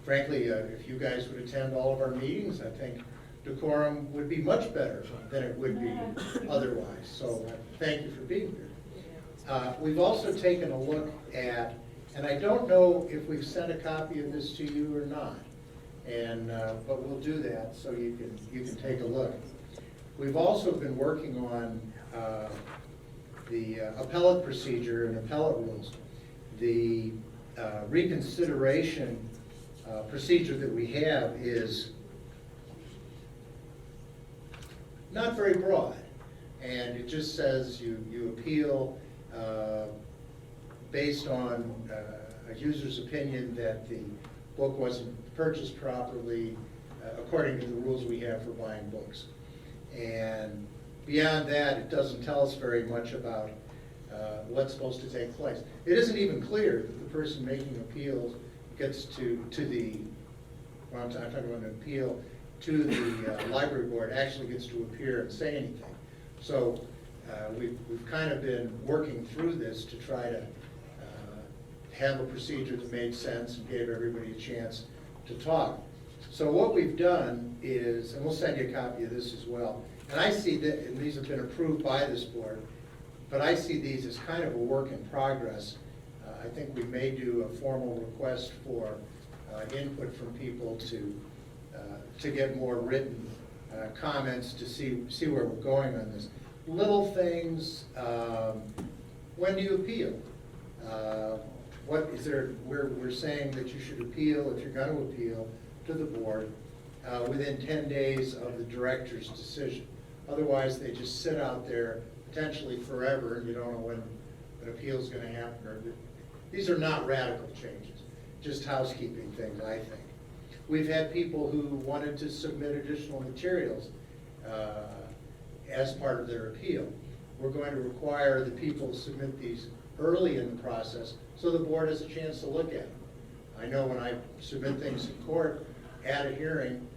Frankly, if you guys would attend all of our meetings, I think decorum would be much better than it would be otherwise. So thank you for being here. We've also taken a look at, and I don't know if we've sent a copy of this to you or not, and but we'll do that so you can take a look. We've also been working on the appellate procedure and appellate rules. The reconsideration procedure that we have is not very broad, and it just says you appeal based on a user's opinion that the book wasn't purchased properly according to the rules we have for buying books. And beyond that, it doesn't tell us very much about what's supposed to take place. It isn't even clear that the person making appeals gets to the, well, I'm talking about an appeal to the library board, actually gets to appear and say anything. So we've kind of been working through this to try to have a procedure that made sense and gave everybody a chance to talk. So what we've done is, and we'll send you a copy of this as well, and I see that, and these have been approved by this board, but I see these as kind of a work in progress. I think we may do a formal request for input from people to get more written comments to see where we're going on this. Little things, when do you appeal? What is there, we're saying that you should appeal, if you're going to appeal, to the board within 10 days of the director's decision. Otherwise, they just sit out there potentially forever, and you don't know when an appeal is going to happen. These are not radical changes, just housekeeping things, I think. We've had people who wanted to submit additional materials as part of their appeal. We're going to require the people to submit these early in the process so the board has a chance to look at them. I know when I submit things in court at a hearing,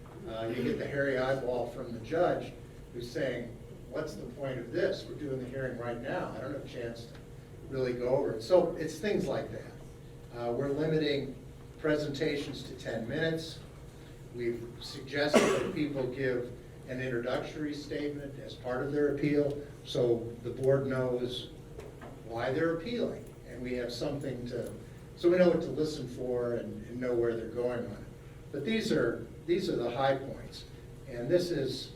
you get the hairy eyeball from the judge who's saying, what's the point of this? We're doing the hearing right now. I don't have a chance to really go over it. So it's things like that. We're limiting presentations to 10 minutes. We've suggested that people give an introductory statement as part of their appeal so the board knows why they're appealing, and we have something to, so we know what to listen for and know where they're going on it. But these are the high points, and this is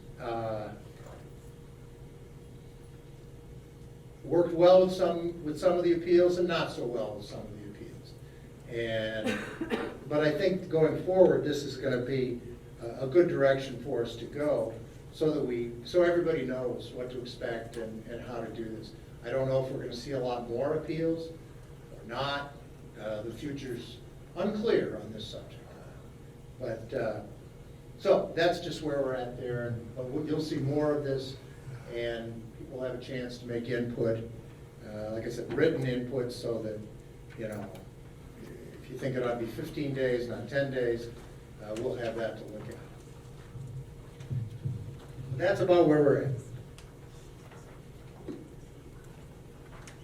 worked well with some of the appeals and not so well with some of the appeals. But I think going forward, this is going to be a good direction for us to go, so everybody knows what to expect and how to do this. I don't know if we're gonna see a lot more appeals or not. The future's unclear on this subject. But, so that's just where we're at there, and you'll see more of this, and people have a chance to make input. Like I said, written input, so that, you know, if you think it ought to be 15 days, not 10 days, we'll have that to look at. That's about where we're at.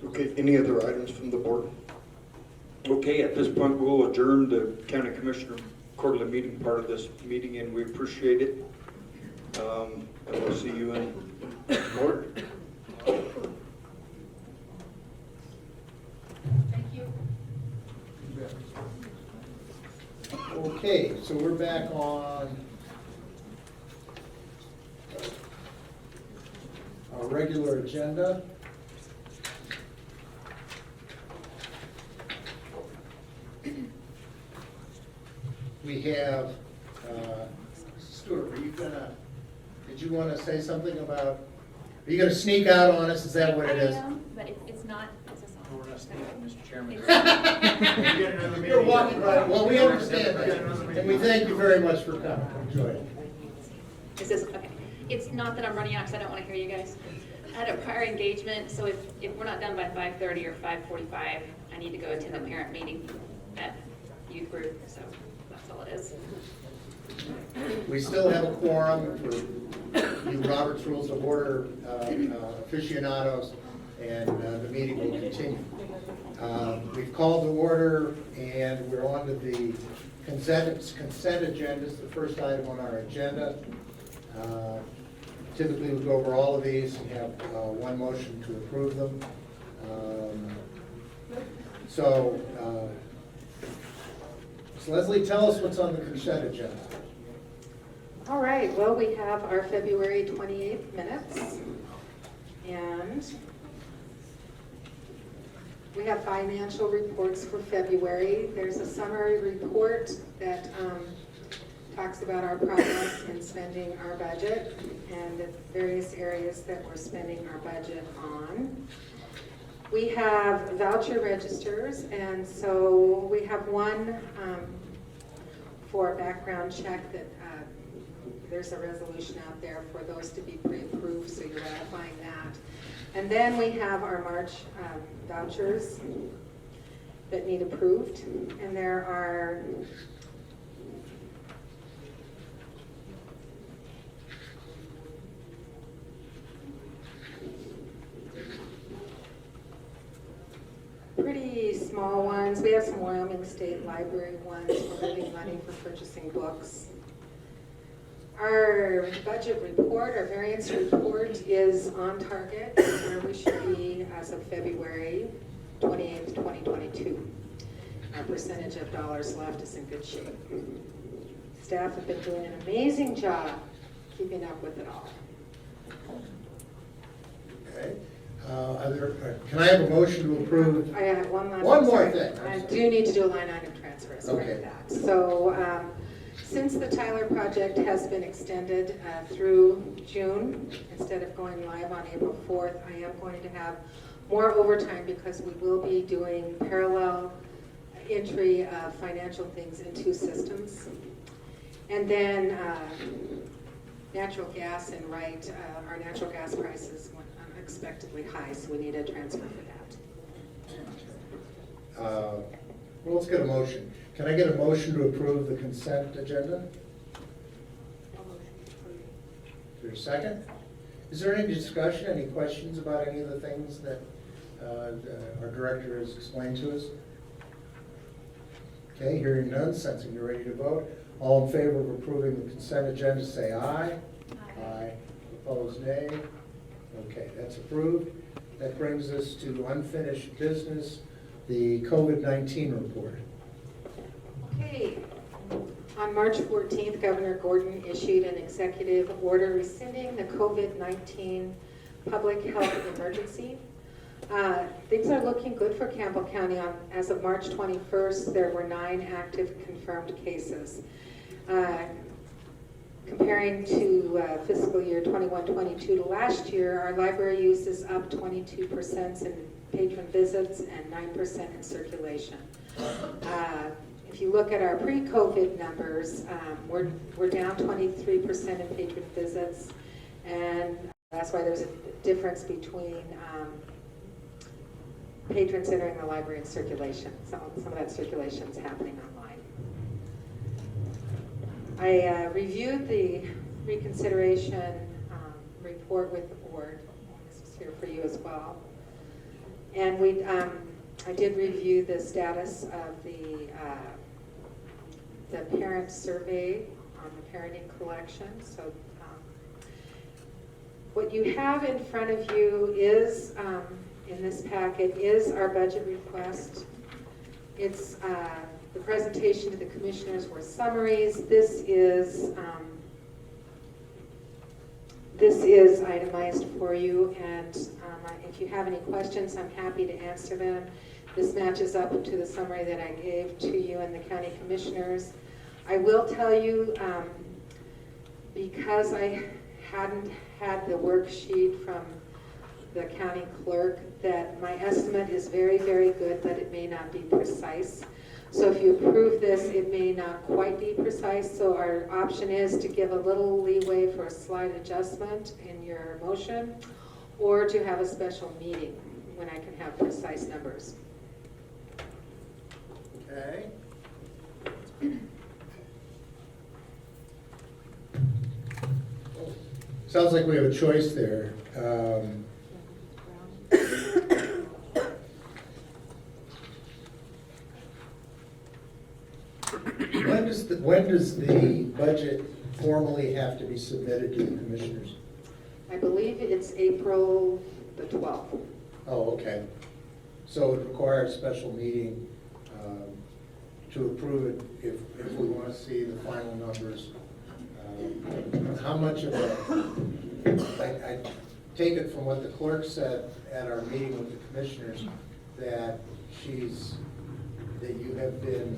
Okay, any other items from the board? Okay, at this point, we'll adjourn the county commissioner quarterly meeting part of this meeting, and we appreciate it. And we'll see you in court. Thank you. Okay, so we're back on our regular agenda. We have, Stuart, did you want to say something about, are you going to sneak out on us? Is that what it is? I am, but it's not, it's a song. We're not speaking, Mr. Chairman. You're walking right, well, we understand that, and we thank you very much for coming. Enjoy it. Is this, okay. It's not that I'm running out because I don't want to hear you guys. I had a prior engagement, so if we're not done by 5:30 or 5:45, I need to go attend a parent meeting at youth group, so that's all it is. We still have a quorum for you Robert's Rules of Order aficionados, and the meeting will continue. We've called to order, and we're on to the consent agendas, the first item on our agenda. Typically, we go over all of these and have one motion to approve them. So Leslie, tell us what's on the consent agenda. All right, well, we have our February 28th minutes, and we have financial reports for February. There's a summary report that talks about our progress in spending our budget and the various areas that we're spending our budget on. We have voucher registers, and so we have one for a background check that there's a resolution out there for those to be pre-approved, so you're ratifying that. And then we have our March vouchers that need approved, and there are pretty small ones. We have some Wyoming State Library ones for giving money for purchasing books. Our budget report, our variance report, is on target where we should be as of February 28th, 2022. Our percentage of dollars left is in good shape. Staff have been doing an amazing job keeping up with it all. Okay. Can I have a motion to approve? I have one last. One more sorry. thing. I do need to do a line item transfer as part Okay. of that. So since the Tyler project has been extended through June, instead of going live on April 4th, I am going to have more overtime because we will be doing parallel entry of financial things in two systems. And then natural gas and our natural gas prices went unexpectedly high, so we need a transfer for that. Well, let's get a motion. Can I get a motion to approve the consent agenda? Is there a second? Is there any discussion, any questions about any of the things that our director has explained to us? Okay, hearing none, sensing you're ready to vote. All in favor of approving the consent agenda, say aye. Aye. Opposed, nay. Okay, that's approved. That brings us to unfinished business, the COVID-19 report. Okay. On March 14th, Governor Gordon issued an executive order rescinding the COVID-19 public health emergency. Things are looking good for Campbell County. As of March 21st, there were 9 active confirmed cases. comparing to fiscal year 21-22 to last year, our library use is up 22% in patron visits and 9% in circulation. If you look at our pre-COVID numbers, we're down 23% in patron visits, and that's why there's a difference between patrons entering the library and circulation. Some of that circulation is happening online. I reviewed the reconsideration report with the board. This is here for you as well. And I did review the status of the parent survey on the parenting collection. So what you have in front of you is, in this packet, is our budget request. It's the presentation to the commissioners were summaries. This is itemized for you, and if you have any questions, I'm happy to answer them. This matches up to the summary that I gave to you and the county commissioners. I will tell you, because I hadn't had the worksheet from the county clerk, that my estimate is very, very good, but it may not be precise. So if you approve this, it may not quite be precise. So our option is to give a little leeway for a slight adjustment in your motion, or to have a special meeting when I can have precise numbers. Okay. Sounds like we have a choice there. When does the budget formally have to be submitted to the commissioners? I believe it's April the 12th. Oh, okay. So it requires a special meeting to approve it if we want to see the final numbers. How much of a, I take it from what the clerk said at our meeting with the commissioners, that you have been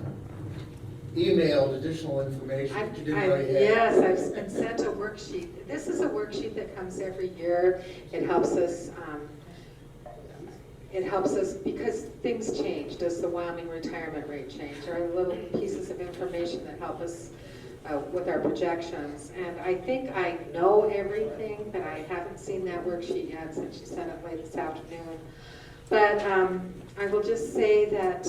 emailed additional information that you didn't already have. Yes, I've been sent a worksheet. This is a worksheet that comes every year. It helps us because things change. Does the Wyoming retirement rate change? There are little pieces of information that help us with our projections. And I think I know everything, but I haven't seen that worksheet yet since you sent it late this afternoon. But I will just say that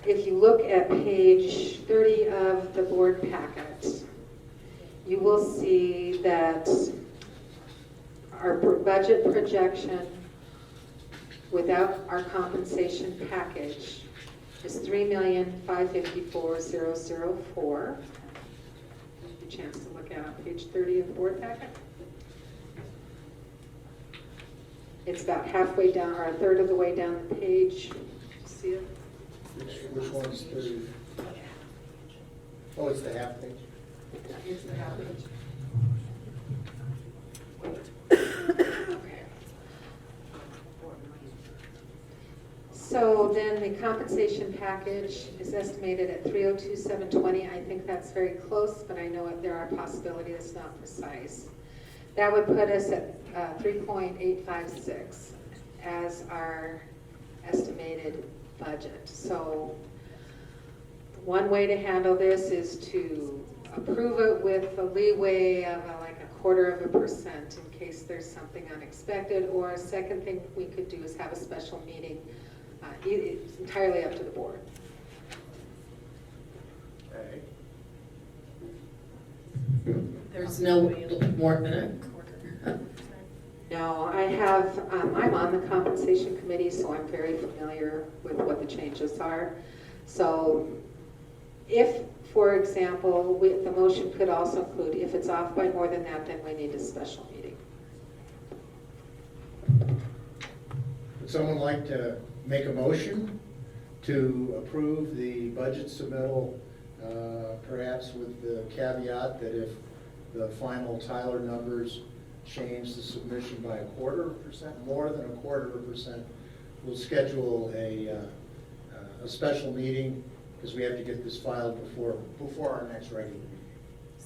if you look at page 30 of the board packet, you will see that our budget projection without our compensation package is $3,554,004. Give you a chance to look at page 30 of the board packet. It's about halfway down, or a third of the way down the page. See it? Which one's 30? Oh, it's the half page? It's the half page. So then the compensation package is estimated at $302,720. I think that's very close, but I know there are possibilities it's not precise. That would put us at 3.856 as our estimated budget. So one way to handle this is to approve it with a leeway of like 0.25% in case there's something unexpected, or a second thing we could do is have a special meeting. It's entirely up to the board. Okay. There's no way to put more than a quarter. No, I'm on the compensation committee, so I'm very familiar with what the changes are. So if, for example, the motion could also include, if it's off by more than that, then we need a special meeting. Would someone like to make a motion to approve the budget submittal, perhaps with the caveat that if the final Tyler numbers change the submission by 0.25%, more than 0.25%, we'll schedule a special meeting, because we have to get this filed before our next regular meeting.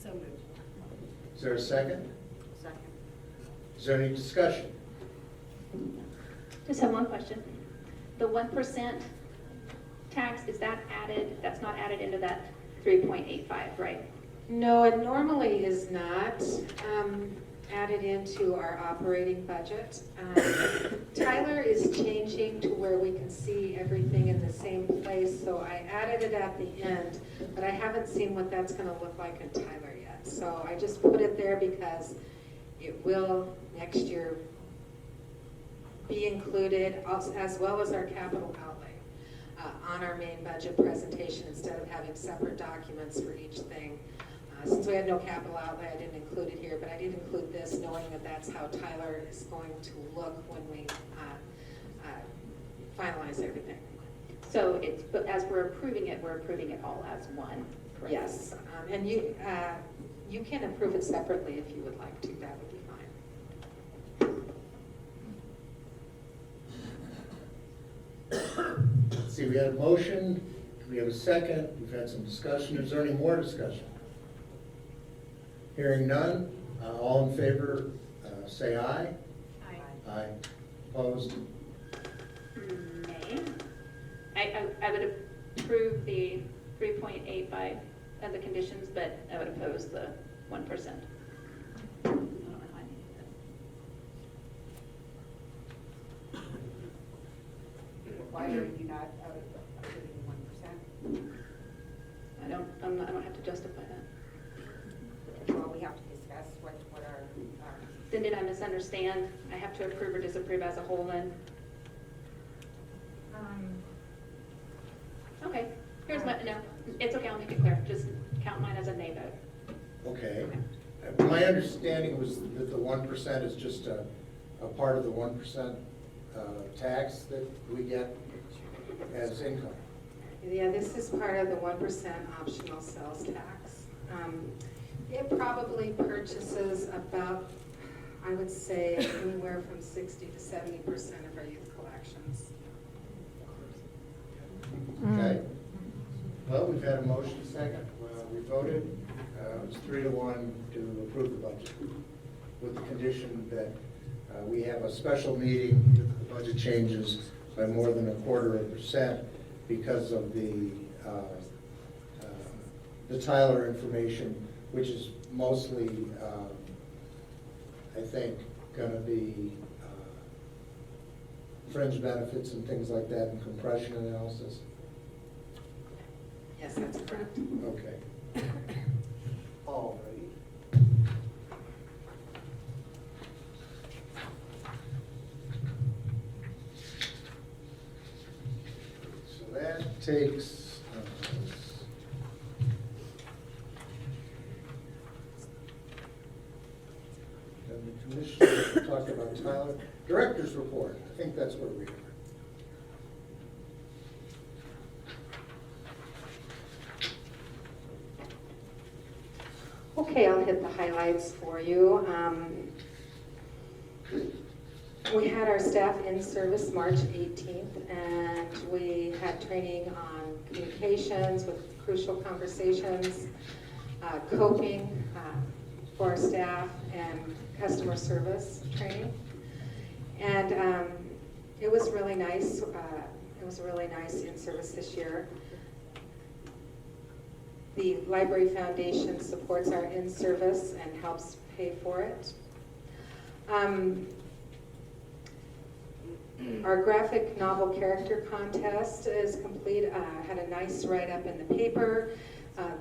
So moved. Is there a second? Second. Is there any discussion? Just have one question. The 1% tax, is that added, that's not added into that 3.85, right? No, it normally is not added into our operating budget. Tyler is changing to where we can see everything in the same place, so I added it at the end, but I haven't seen what that's going to look like in Tyler yet. So I just put it there because it will next year be included, as well as our capital outlay, on our main budget presentation instead of having separate documents for each thing. Since we had no capital outlay, I didn't include it here, but I did include this, knowing that that's how Tyler is going to look when we finalize everything. So it's, but as we're approving it all as one, correct? Yes, and you can approve it separately if you would like to, that would be fine. Let's see, we had a motion, we have a second, we've had some discussion. Is there any more discussion? Hearing none, all in favor, say aye. Aye. Aye. Opposed? Nay. I would approve the 3.85 of the conditions, but I would oppose the 1%. I don't know how I need Why are you not approving 1%? I don't have to justify that. Well, we have to discuss what our Then did I misunderstand? I have to approve or disapprove as a whole then? Okay, here's my, no, it's okay, I'll make it clear. Just count mine as a nay vote. Okay. My understanding was that the 1% is just a part of the 1% tax that we get as income. Yeah, this is part of the 1% optional sales tax. It probably purchases about, I would say, anywhere from 60 to 70% of our youth collections. Okay. Well, we've had a motion second. We voted. It was 3-1 to approve the budget with the condition that we have a special meeting if the budget changes by more than 0.25% because of the Tyler information, which is mostly, I think, going to be fringe benefits and things like that and compression analysis. Yes, that's correct. Okay. All righty. So that takes and the commissioner talked about Tyler. Director's report, I think that's where we are. Okay, I'll hit the highlights for you. We had our staff in service March 18th, and we had training on communications with crucial conversations, coping for our staff, and customer service training. And it was really nice. It was a really nice in-service this year. The Library Foundation supports our in-service and helps pay for it. Our graphic novel character contest is complete. Had a nice write-up in the paper.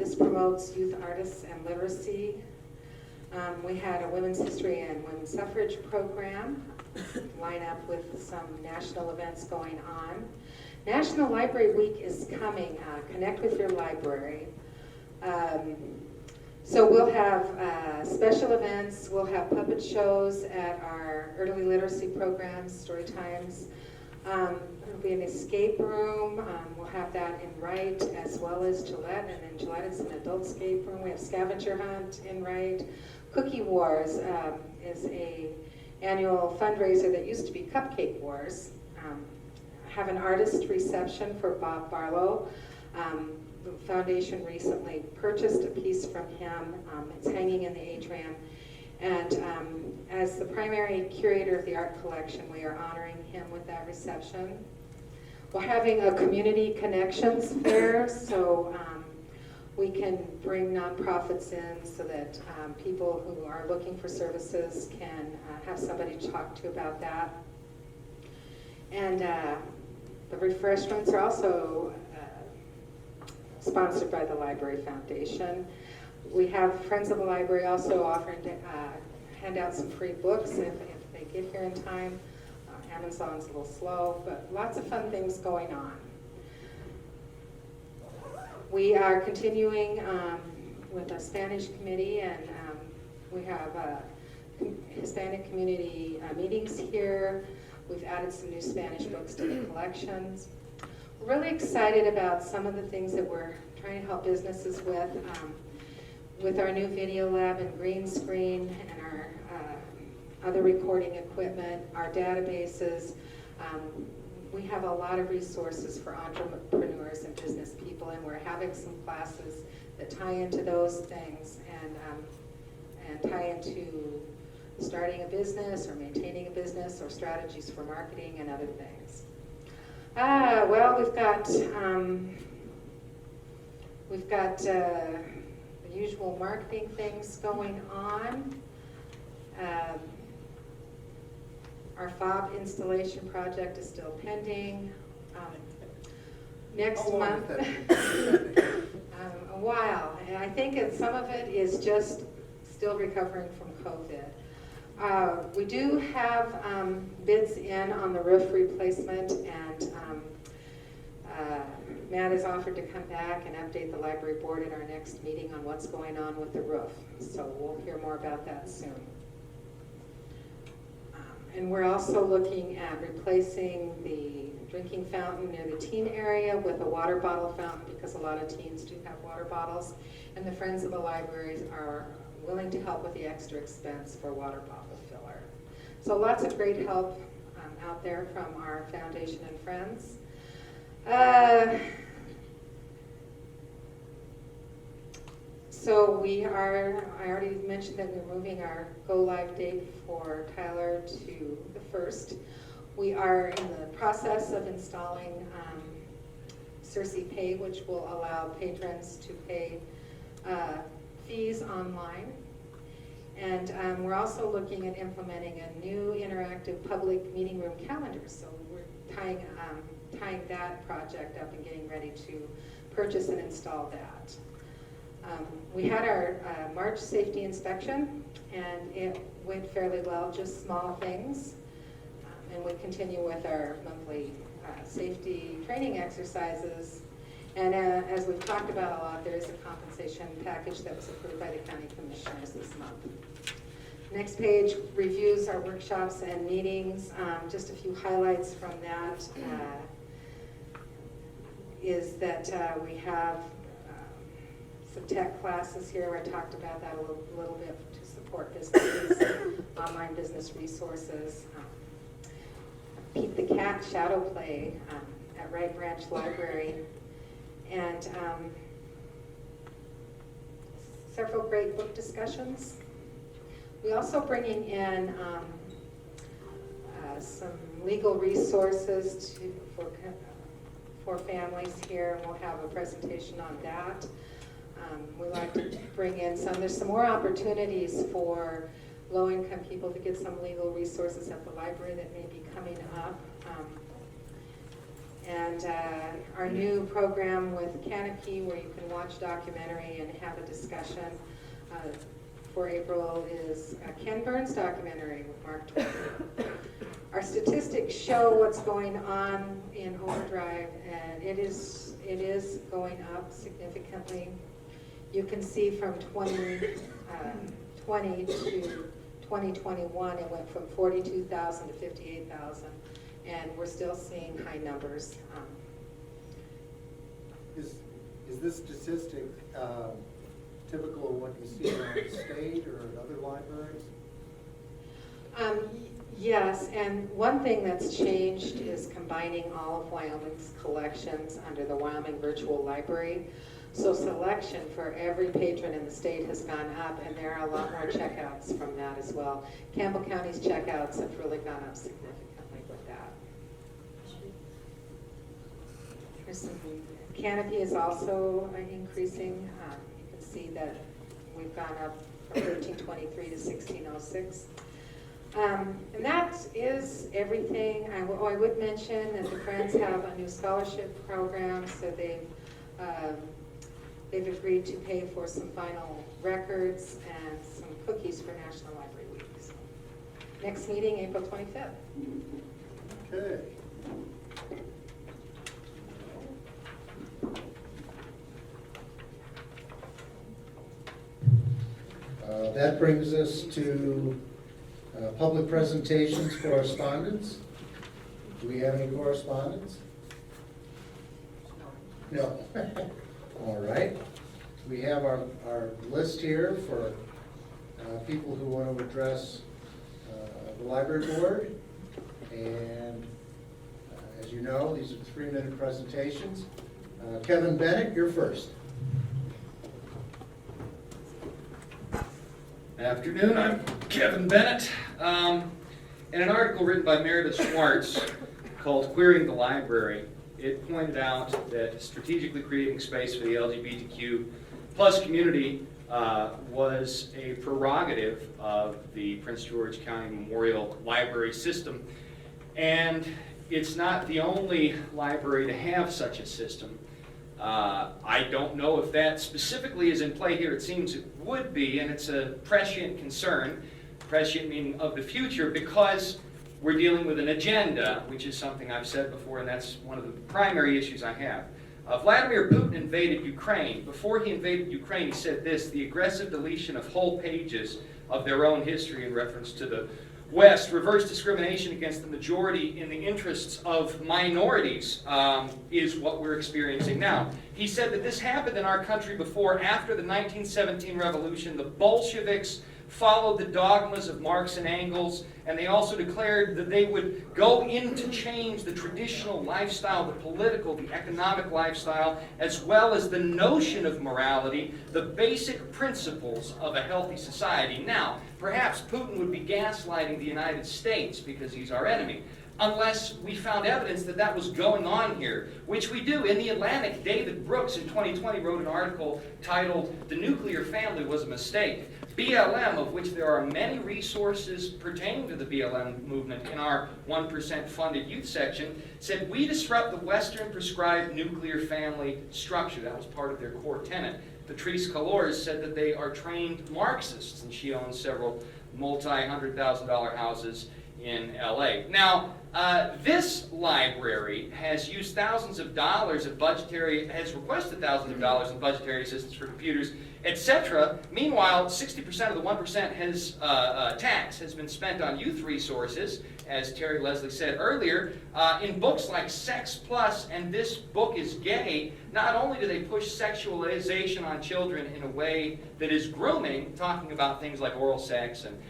This promotes youth artists and literacy. We had a women's history and women's suffrage program line up with some national events going on. National Library Week is coming. Connect with your library. So we'll have special events, we'll have puppet shows at our early literacy programs, story times. There'll be an escape room, we'll have that in Wright as well as Gillette, and in Gillette it's an adult escape room. We have scavenger hunt in Wright. Cookie Wars is a annual fundraiser that used to be Cupcake Wars. Have an artist reception for Bob Barlow. the foundation recently purchased a piece from him. It's hanging in the atrium. And as the primary curator of the art collection, we are honoring him with that reception. We're having a community connections fair, so we can bring nonprofits in so that people who are looking for services can have somebody to talk to about that. And the refreshments are also sponsored by the Library Foundation. We have Friends of the Library also offering to hand out some free books if they get here in time. Amazon's a little slow, but lots of fun things going on. We are continuing with a Spanish committee, and we have Hispanic community meetings here. We've added some new Spanish books to the collections. We're really excited about some of the things that we're trying to help businesses with our new video lab and green screen and our other recording equipment, our databases. We have a lot of resources for entrepreneurs and business people, and we're having some classes that tie into those things and tie into starting a business or maintaining a business or strategies for marketing and other things. Well, we've got the usual marketing things going on. Our fob installation project is still pending. Next month, a while, and I think some of it is just still recovering from COVID. We do have bids in on the roof replacement, and Matt has offered to come back and update the library board at our next meeting on what's going on with the roof. So we'll hear more about that soon. And we're also looking at replacing the drinking fountain near the teen area with a water bottle fountain, because a lot of teens do have water bottles. And the Friends of the Libraries are willing to help with the extra expense for water bottle filler. So lots of great help out there from our foundation and friends. So I already mentioned that we're moving our go-live date for Tyler to the 1st. We are in the process of installing Circe Pay, which will allow patrons to pay fees online. And we're also looking at implementing a new interactive public meeting room calendar. So we're tying that project up and getting ready to purchase and install that. We had our March safety inspection, and it went fairly well, just small things. And we continue with our monthly safety training exercises. And as we've talked about a lot, there is a compensation package that was approved by the county commissioners this month. Next page reviews our workshops and meetings. Just a few highlights from that is that we have some tech classes here. I talked about that a little bit to support businesses, online business resources. Pete the Cat shadow play at Wright Branch Library, and several great book discussions. We also bringing in some legal resources for families here, and we'll have a presentation on that. We like to bring in there's some more opportunities for low-income people to get some legal resources at the library that may be coming up. And our new program with Canopy, where you can watch documentary and have a discussion for April, is Ken Burns' documentary with Mark Twain. Our statistics show what's going on in overdrive, and it is going up significantly. You can see from 2020 to 2021, it went from 42,000 to 58,000, and we're still seeing high numbers. Is this statistic typical of what you see around the state or in other libraries? Yes, and one thing that's changed is combining all of Wyoming's collections under the Wyoming Virtual Library. So selection for every patron in the state has gone up, and there are a lot more checkouts from that as well. Campbell County's checkouts have really gone up significantly with that. There's some, Canopy is also increasing. You can see that we've gone up from 1323 to 1606. And that is everything. I would mention that the Friends have a new scholarship program, so they've agreed to pay for some final records and some cookies for National Library Week. So, next meeting, April 25th. Okay. That brings us to public presentations, correspondence. Do we have any correspondence? No. All right. We have our list here for people who want to address the library board. And as you know, these are 3-minute presentations. Kevin Bennett, you're first. Afternoon, I'm Kevin Bennett. In an article written by Meredith Schwartz called Queering the Library, it pointed out that strategically creating space for the LGBTQ plus community was a prerogative of the Prince George County Memorial Library system. And it's not the only library to have such a system. I don't know if that specifically is in play here. It seems it would be, and it's a prescient concern, prescient meaning of the future, because we're dealing with an agenda, which is something I've said before, and that's one of the primary issues I have. Vladimir Putin invaded Ukraine. Before he invaded Ukraine, he said this: the aggressive deletion of whole pages of their own history in reference to the West, reverse discrimination against the majority in the interests of minorities is what we're experiencing now. He said that this happened in our country before. After the 1917 revolution, the Bolsheviks followed the dogmas of Marx and Engels, and they also declared that they would go in to change the traditional lifestyle, the political, the economic lifestyle, as well as the notion of morality, the basic principles of a healthy society. Now, perhaps Putin would be gaslighting the United States because he's our enemy, unless we found evidence that that was going on here, which we do. In The Atlantic, David Brooks in 2020 wrote an article titled "The Nuclear Family Was a Mistake." BLM, of which there are many resources pertaining to the BLM movement in our 1% funded youth section, said we disrupt the Western prescribed nuclear family structure. That was part of their core tenet. Patrice Calors said that they are trained Marxists, and she owns several multi-$100,000 houses in LA. Now, this library has used thousands of dollars of budgetary, has requested thousands of dollars in budgetary assistance for computers, etc. Meanwhile, 60% of the 1% tax has been spent on youth resources, as Terry Leslie said earlier, in books like Sex Plus and This Book is Gay. Not only do they push sexualization on children in a way that is grooming, talking about things like oral sex and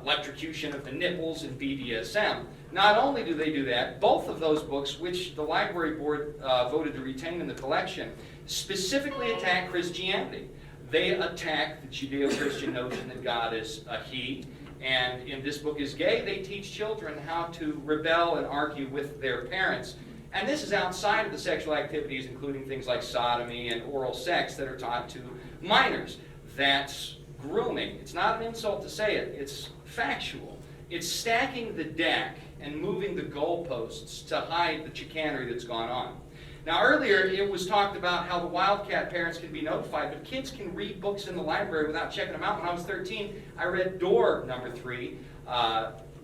electrocution of the nipples and BDSM. Not only do they do that, both of those books, which the library board voted to retain in the collection, specifically attack Christianity. They attack the Judeo-Christian notion that God is a he, and in This Book is Gay, they teach children how to rebel and argue with their parents. And this is outside of the sexual activities, including things like sodomy and oral sex that are taught to minors. That's grooming. It's not an insult to say it. It's factual. It's stacking the deck and moving the goalposts to hide the chicanery that's gone on. Now, earlier it was talked about how the Wildcat parents can be notified, but kids can read books in the library without checking them out. When I was 13, I read Door number 3,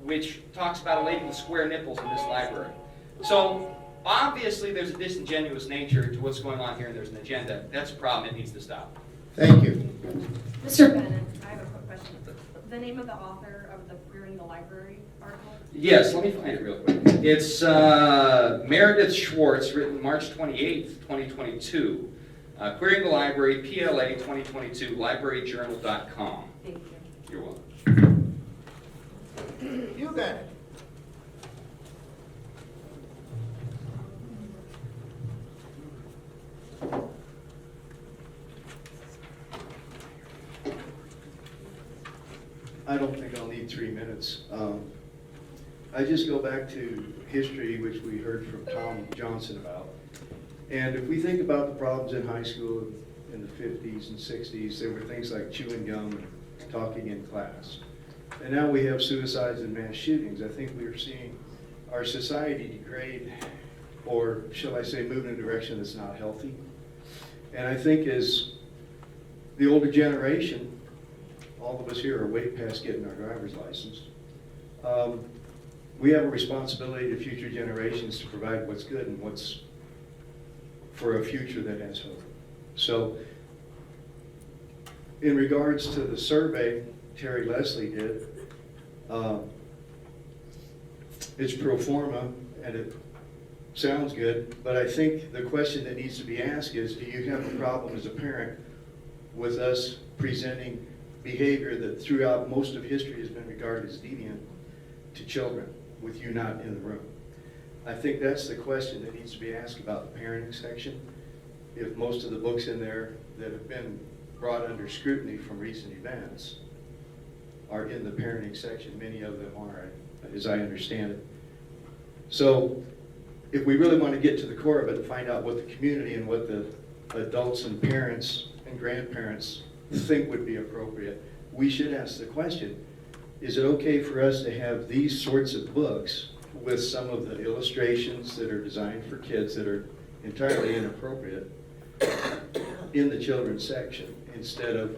which talks about a lady with square nipples in this library. So, obviously there's a disingenuous nature to what's going on here, and there's an agenda. That's a problem. It needs to stop. Thank you. Mr. Bennett, I have a quick question. The name of the author of the Queering the Library article? Yes, let me find it real quick. It's Meredith Schwartz, written March 28th, 2022. Queering the Library, PLA 2022, libraryjournal.com. Thank you. You're welcome. You, Bennett. I don't think I'll need 3 minutes. I just go back to history, which we heard from Tom Johnson about. And if we think about the problems in high school in the 50s and 60s, there were things like chewing gum and talking in class. And now we have suicides and mass shootings. I think we are seeing our society degrade, or shall I say, move in a direction that's not healthy. And I think as the older generation, all of us here are way past getting our driver's license. We have a responsibility to future generations to provide what's good and what's for a future that has hope. So, in regards to the survey Terry Leslie did, it's pro forma and it sounds good, but I think the question that needs to be asked is, do you have a problem as a parent with us presenting behavior that throughout most of history has been regarded as deviant to children, with you not in the room? I think that's the question that needs to be asked about the parenting section. If most of the books in there that have been brought under scrutiny from recent events are in the parenting section, many of them are, as I understand it. So if we really want to get to the core of it and find out what the community and what the adults and parents and grandparents think would be appropriate, we should ask the question, is it okay for us to have these sorts of books with some of the illustrations that are designed for kids that are entirely inappropriate in the children's section, instead of,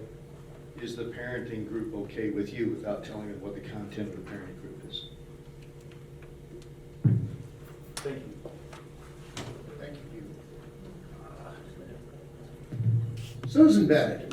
is the parenting group okay with you, without telling them what the content of the parenting group is? Thank you. Thank you. Susan Bennett.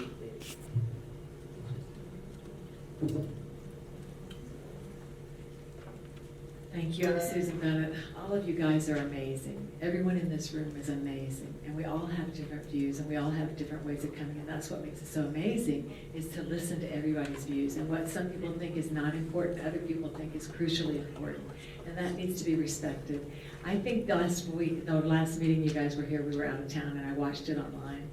Thank you, I'm Susan Bennett. All of you guys are amazing. Everyone in this room is amazing, and we all have different views, and we all have different ways of coming, and that's what makes it so amazing, is to listen to everybody's views. And what some people think is not important, other people think is crucially important, and that needs to be respected. I think last meeting you guys were here, we were out of town, and I watched it online.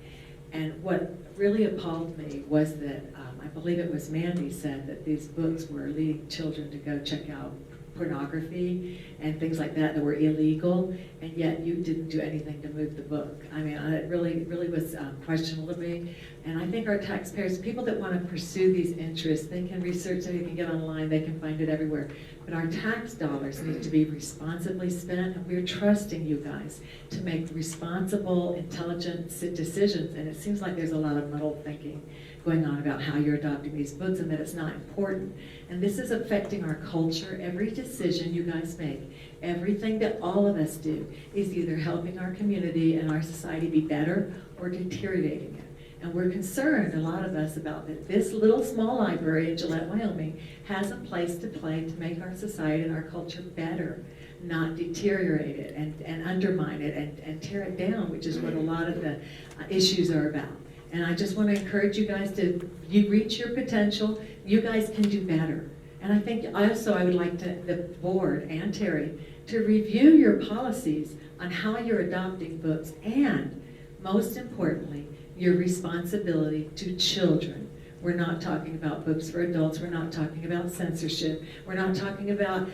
And what really appalled me was that, I believe it was Mandy said that these books were leading children to go check out pornography and things like that were illegal, and yet you didn't do anything to move the book. I mean, it really was questionable to me. And I think our taxpayers, people that want to pursue these interests, they can research, they can get online, they can find it everywhere. But our tax dollars need to be responsibly spent, and we're trusting you guys to make responsible, intelligent decisions. And it seems like there's a lot of muddled thinking going on about how you're adopting these books and that it's not important. And this is affecting our culture. Every decision you guys make, everything that all of us do, is either helping our community and our society be better or deteriorating it. And we're concerned, a lot of us, about that this little small library in Gillette, Wyoming has a place to play to make our society and our culture better, not deteriorate it and undermine it and tear it down, which is what a lot of the issues are about. And I just want to encourage you guys to, you reach your potential, you guys can do better. And I think also I would like the board and Terry to review your policies on how you're adopting books, and most importantly, your responsibility to children. We're not talking about books for adults. We're not talking about censorship. We're not talking about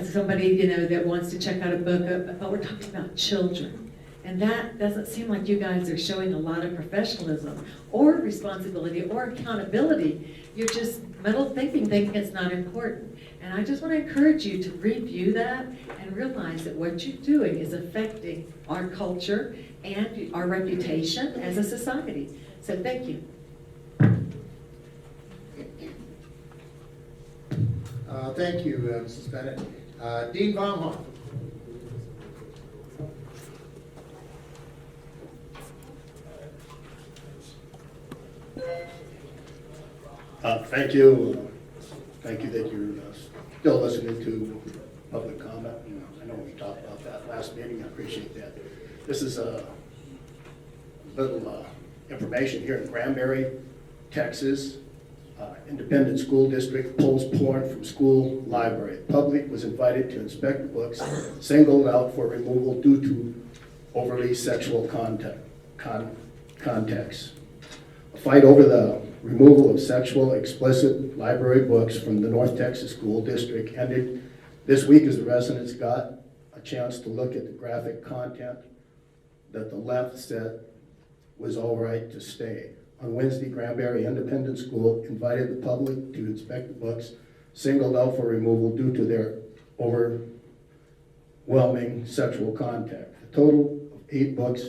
somebody that wants to check out a book, but we're talking about children. And that doesn't seem like you guys are showing a lot of professionalism or responsibility or accountability. You're just muddled thinking it's not important. And I just want to encourage you to review that and realize that what you're doing is affecting our culture and our reputation as a society. So thank you. Thank you, Mrs. Bennett. Dean Baumhoff. Thank you. Thank you that you're still listening to public comment. I know we talked about that last meeting. I appreciate that. This is a little information here in Granbury, Texas. Independent school district pulls porn from school library. The public was invited to inspect the books, singled out for removal due to overly sexual context. A fight over the removal of sexual explicit library books from the North Texas School District ended this week as the residents got a chance to look at the graphic content that the left said was all right to stay. On Wednesday, Granbury Independent School invited the public to inspect the books singled out for removal due to their overwhelming sexual content. A total of 8 books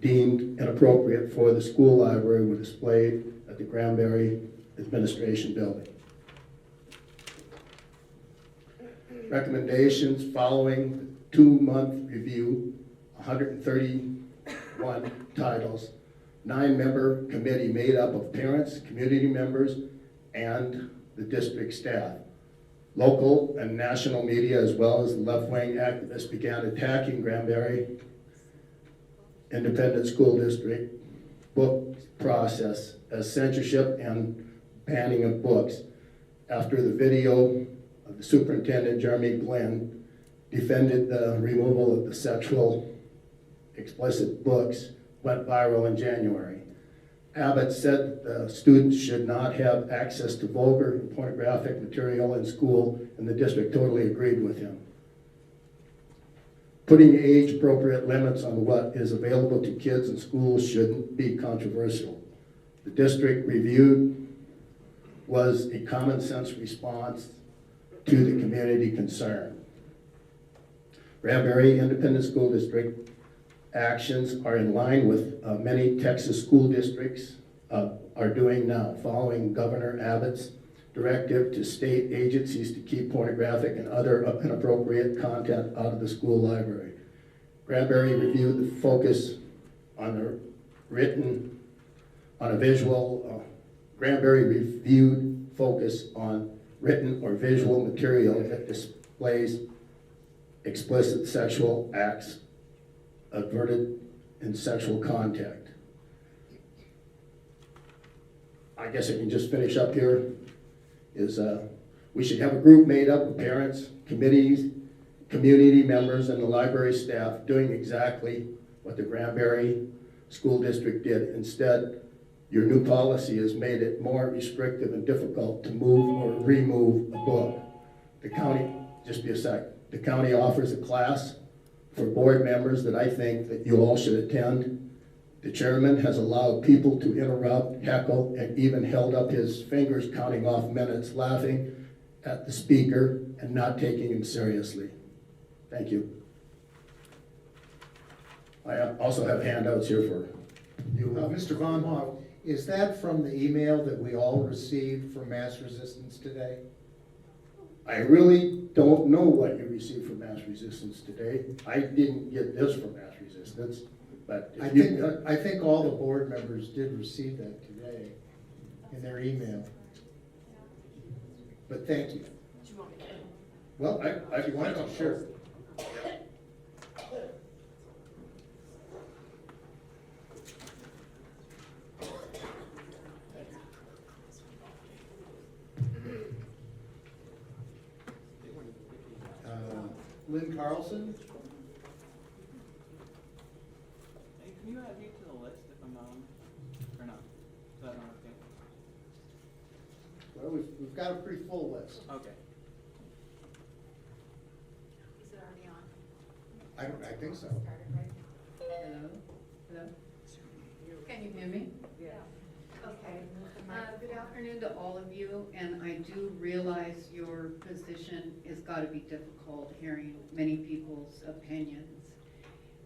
deemed inappropriate for the school library were displayed at the Granbury Administration Building. Recommendations following 2-month review, 131 titles, 9-member committee made up of parents, community members, and the district staff. Local and national media, as well as left-wing activists, began attacking Granbury Independent School District book process as censorship and banning of books after the video of the superintendent, Jeremy Glenn, defended the removal of the sexual explicit books went viral in January. Abbott said the students should not have access to vulgar and pornographic material in school, and the district totally agreed with him. Putting age-appropriate limits on what is available to kids in schools shouldn't be controversial. The district reviewed was a common-sense response to the community concern. Granbury Independent School District actions are in line with many Texas school districts are doing now, following Governor Abbott's directive to state agencies to keep pornographic and other inappropriate content out of the school library. Granbury reviewed the focus on the written, on a visual, Granbury reviewed focus on written or visual material that displays explicit sexual acts averted in sexual contact. I guess I can just finish up here, is we should have a group made up of parents, committees, community members, and the library staff doing exactly what the Granbury School District did. Instead, your new policy has made it more restrictive and difficult to move or remove a book. The county, just be a sec, the county offers a class for board members that I think that you all should attend. The chairman has allowed people to interrupt, heckle, and even held up his fingers counting off minutes, laughing at the speaker and not taking him seriously. Thank you. I also have handouts here for you. Mr. Von Hoff, is that from the email that we all received from Mass Resistance today? I really don't know what you received from Mass Resistance today. I didn't get this from Mass Resistance, but I think all the board members did receive that today in their email. But thank you. Well, if you want to, sure. Lynn Carlson? Hey, can you add me to the list if I'm on, or not? Is that not okay? Well, we've got a pretty full list. Okay. Is it already on? I think so. Hello? Hello? Can you hear me? Yeah. Okay. Good afternoon to all of you, and I do realize your position has got to be difficult, hearing many people's opinions.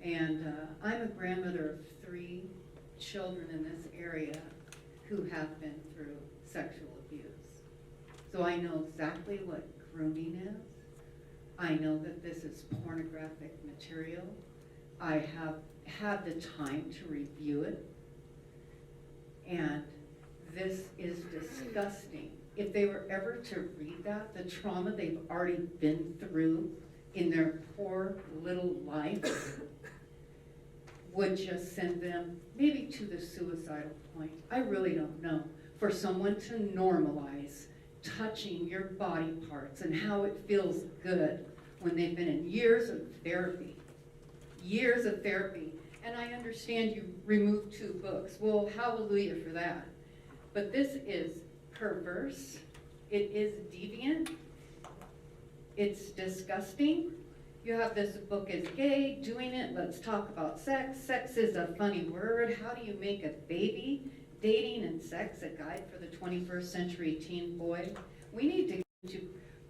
And I'm a grandmother of 3 children in this area who have been through sexual abuse. So I know exactly what grooming is. I know that this is pornographic material. I have had the time to review it. And this is disgusting. If they were ever to read that, the trauma they've already been through in their poor little life would just send them maybe to the suicidal point. I really don't know. For someone to normalize touching your body parts and how it feels good when they've been in years of therapy. And I understand you removed 2 books. Well, hallelujah for that. but this is perverse. It is deviant. It's disgusting. You have this book is gay, doing it, let's talk about sex. Sex is a funny word. How do you make a baby? Dating and sex, a guide for the 21st century teen boy. We need to get into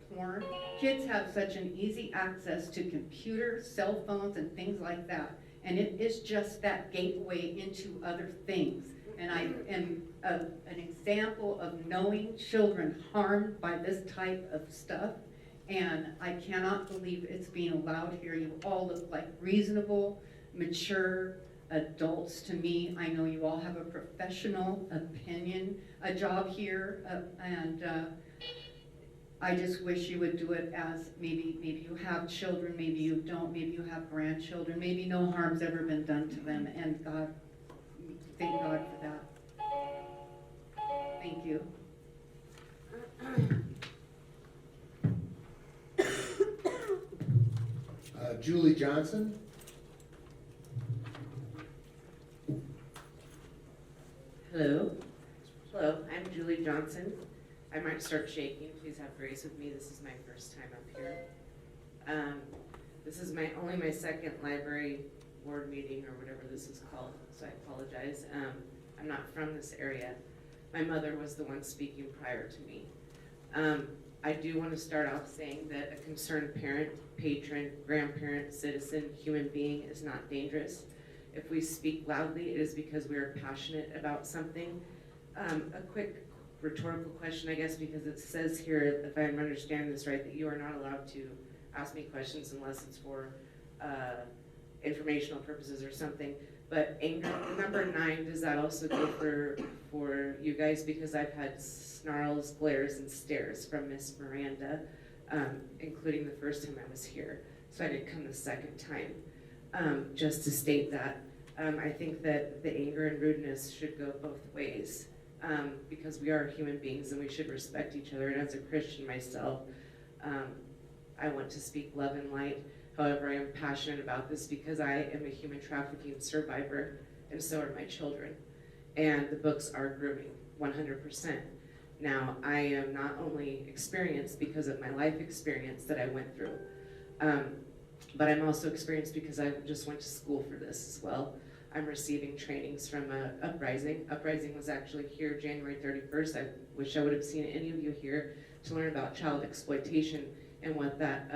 porn. Kids have such an easy access to computers, cell phones, and things like that. And it is just that gateway into other things. And I am an example of knowing children harmed by this type of stuff. And I cannot believe it's being allowed here. You all look like reasonable, mature adults to me. I know you all have a professional opinion, a job here, and I just wish you would do it as maybe you have children, maybe you don't, maybe you have grandchildren, maybe no harm's ever been done to them, and God, thank God for that. Thank you. Julie Johnson. Hello. Hello, I'm Julie Johnson. I might start shaking. Please have grace with me. This is my first time up here. This is only my second library board meeting or whatever this is called, so I apologize. I'm not from this area. My mother was the one speaking prior to me. I do want to start off saying that a concerned parent, patron, grandparent, citizen, human being is not dangerous. If we speak loudly, it is because we are passionate about something. A quick rhetorical question, I guess, because it says here, if I'm understanding this right, that you are not allowed to ask me questions unless it's for informational purposes or something. But anger, number 9, does that also go for you guys? Because I've had snarls, glares, and stares from Miss Miranda, including the first time I was here. So I didn't come the second time. Just to state that, I think that the anger and rudeness should go both ways, because we are human beings and we should respect each other. And as a Christian myself, I want to speak love and light. However, I am passionate about this because I am a human trafficking survivor, and so are my children. And the books are grooming, 100%. Now, I am not only experienced because of my life experience that I went through, but I'm also experienced because I just went to school for this as well. I'm receiving trainings from Uprising. Uprising was actually here January 31st. I wish I would have seen any of you here to learn about child exploitation and what that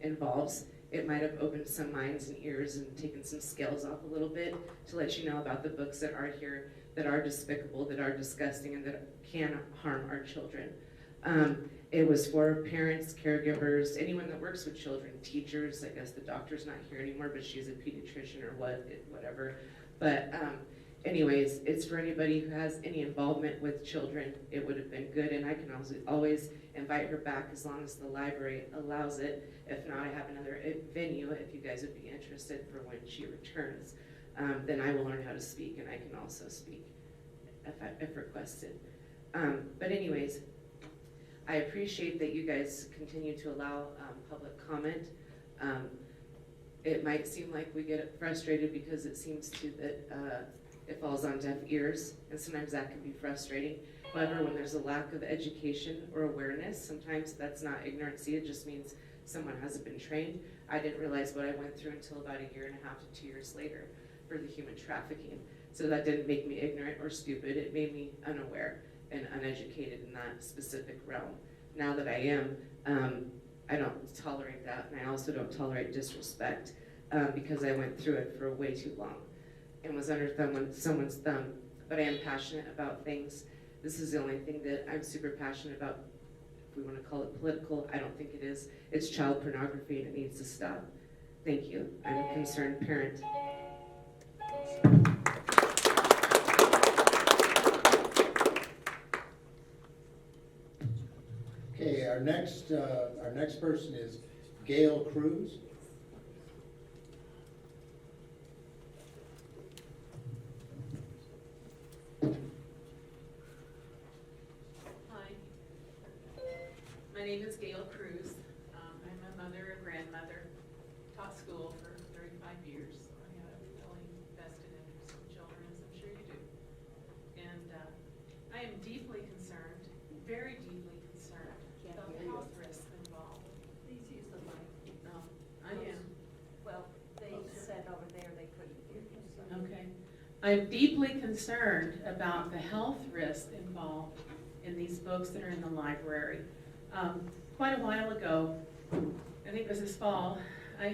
involves. It might have opened some minds and ears and taken some scales off a little bit to let you know about the books that are here, that are despicable, that are disgusting, and that can harm our children. It was for parents, caregivers, anyone that works with children, teachers. I guess the doctor's not here anymore, but she's a pediatrician or whatever. But anyways, it's for anybody who has any involvement with children. It would have been good, and I can always invite her back as long as the library allows it. If not, I have another venue if you guys would be interested for when she returns. Then I will learn how to speak, and I can also speak if requested. But anyways, I appreciate that you guys continue to allow public comment. It might seem like we get frustrated because it seems to that it falls on deaf ears, and sometimes that can be frustrating. However, when there's a lack of education or awareness, sometimes that's not ignorancy, it just means someone hasn't been trained. I didn't realize what I went through until about 1.5 years to 2 years later for the human trafficking. So that didn't make me ignorant or stupid, it made me unaware and uneducated in that specific realm. Now that I am, I don't tolerate that, and I also don't tolerate disrespect because I went through it for way too long and was under someone's thumb. But I am passionate about things. This is the only thing that I'm super passionate about. If we want to call it political, I don't think it is. It's child pornography and it needs to stop. Thank you. I'm a concerned parent. Okay, our next person is Gail Cruz. Hi, my name is Gail Cruz. I'm a mother, a grandmother, taught school for 35 years. I have a really vested interest in children, as I'm sure you do. And I am deeply I'm deeply concerned about the health risks involved in these books that are in the library. Quite a while ago, I think it was this fall, I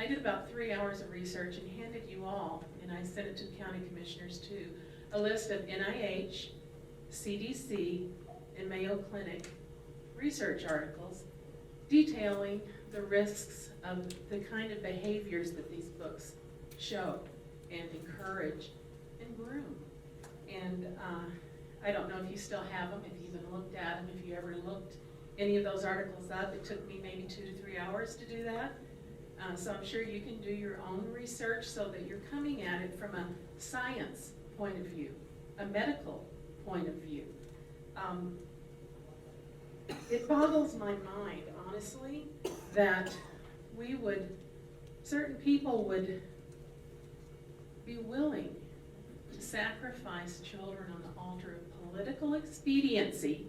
did about 3 hours of research and handed you all, and I sent it to the county commissioners too, a list of NIH, CDC, and Mayo Clinic research articles detailing the risks of the kind of behaviors that these books show and encourage and groom. And I don't know if you still have them, if you even looked at them, if you ever looked any of those articles up. It took me maybe 2 to 3 hours to do that. So I'm sure you can do your own research so that you're coming at it from a science point of view, a medical point of view. It boggles my mind, honestly, that certain people would be willing to sacrifice children on the altar of political expediency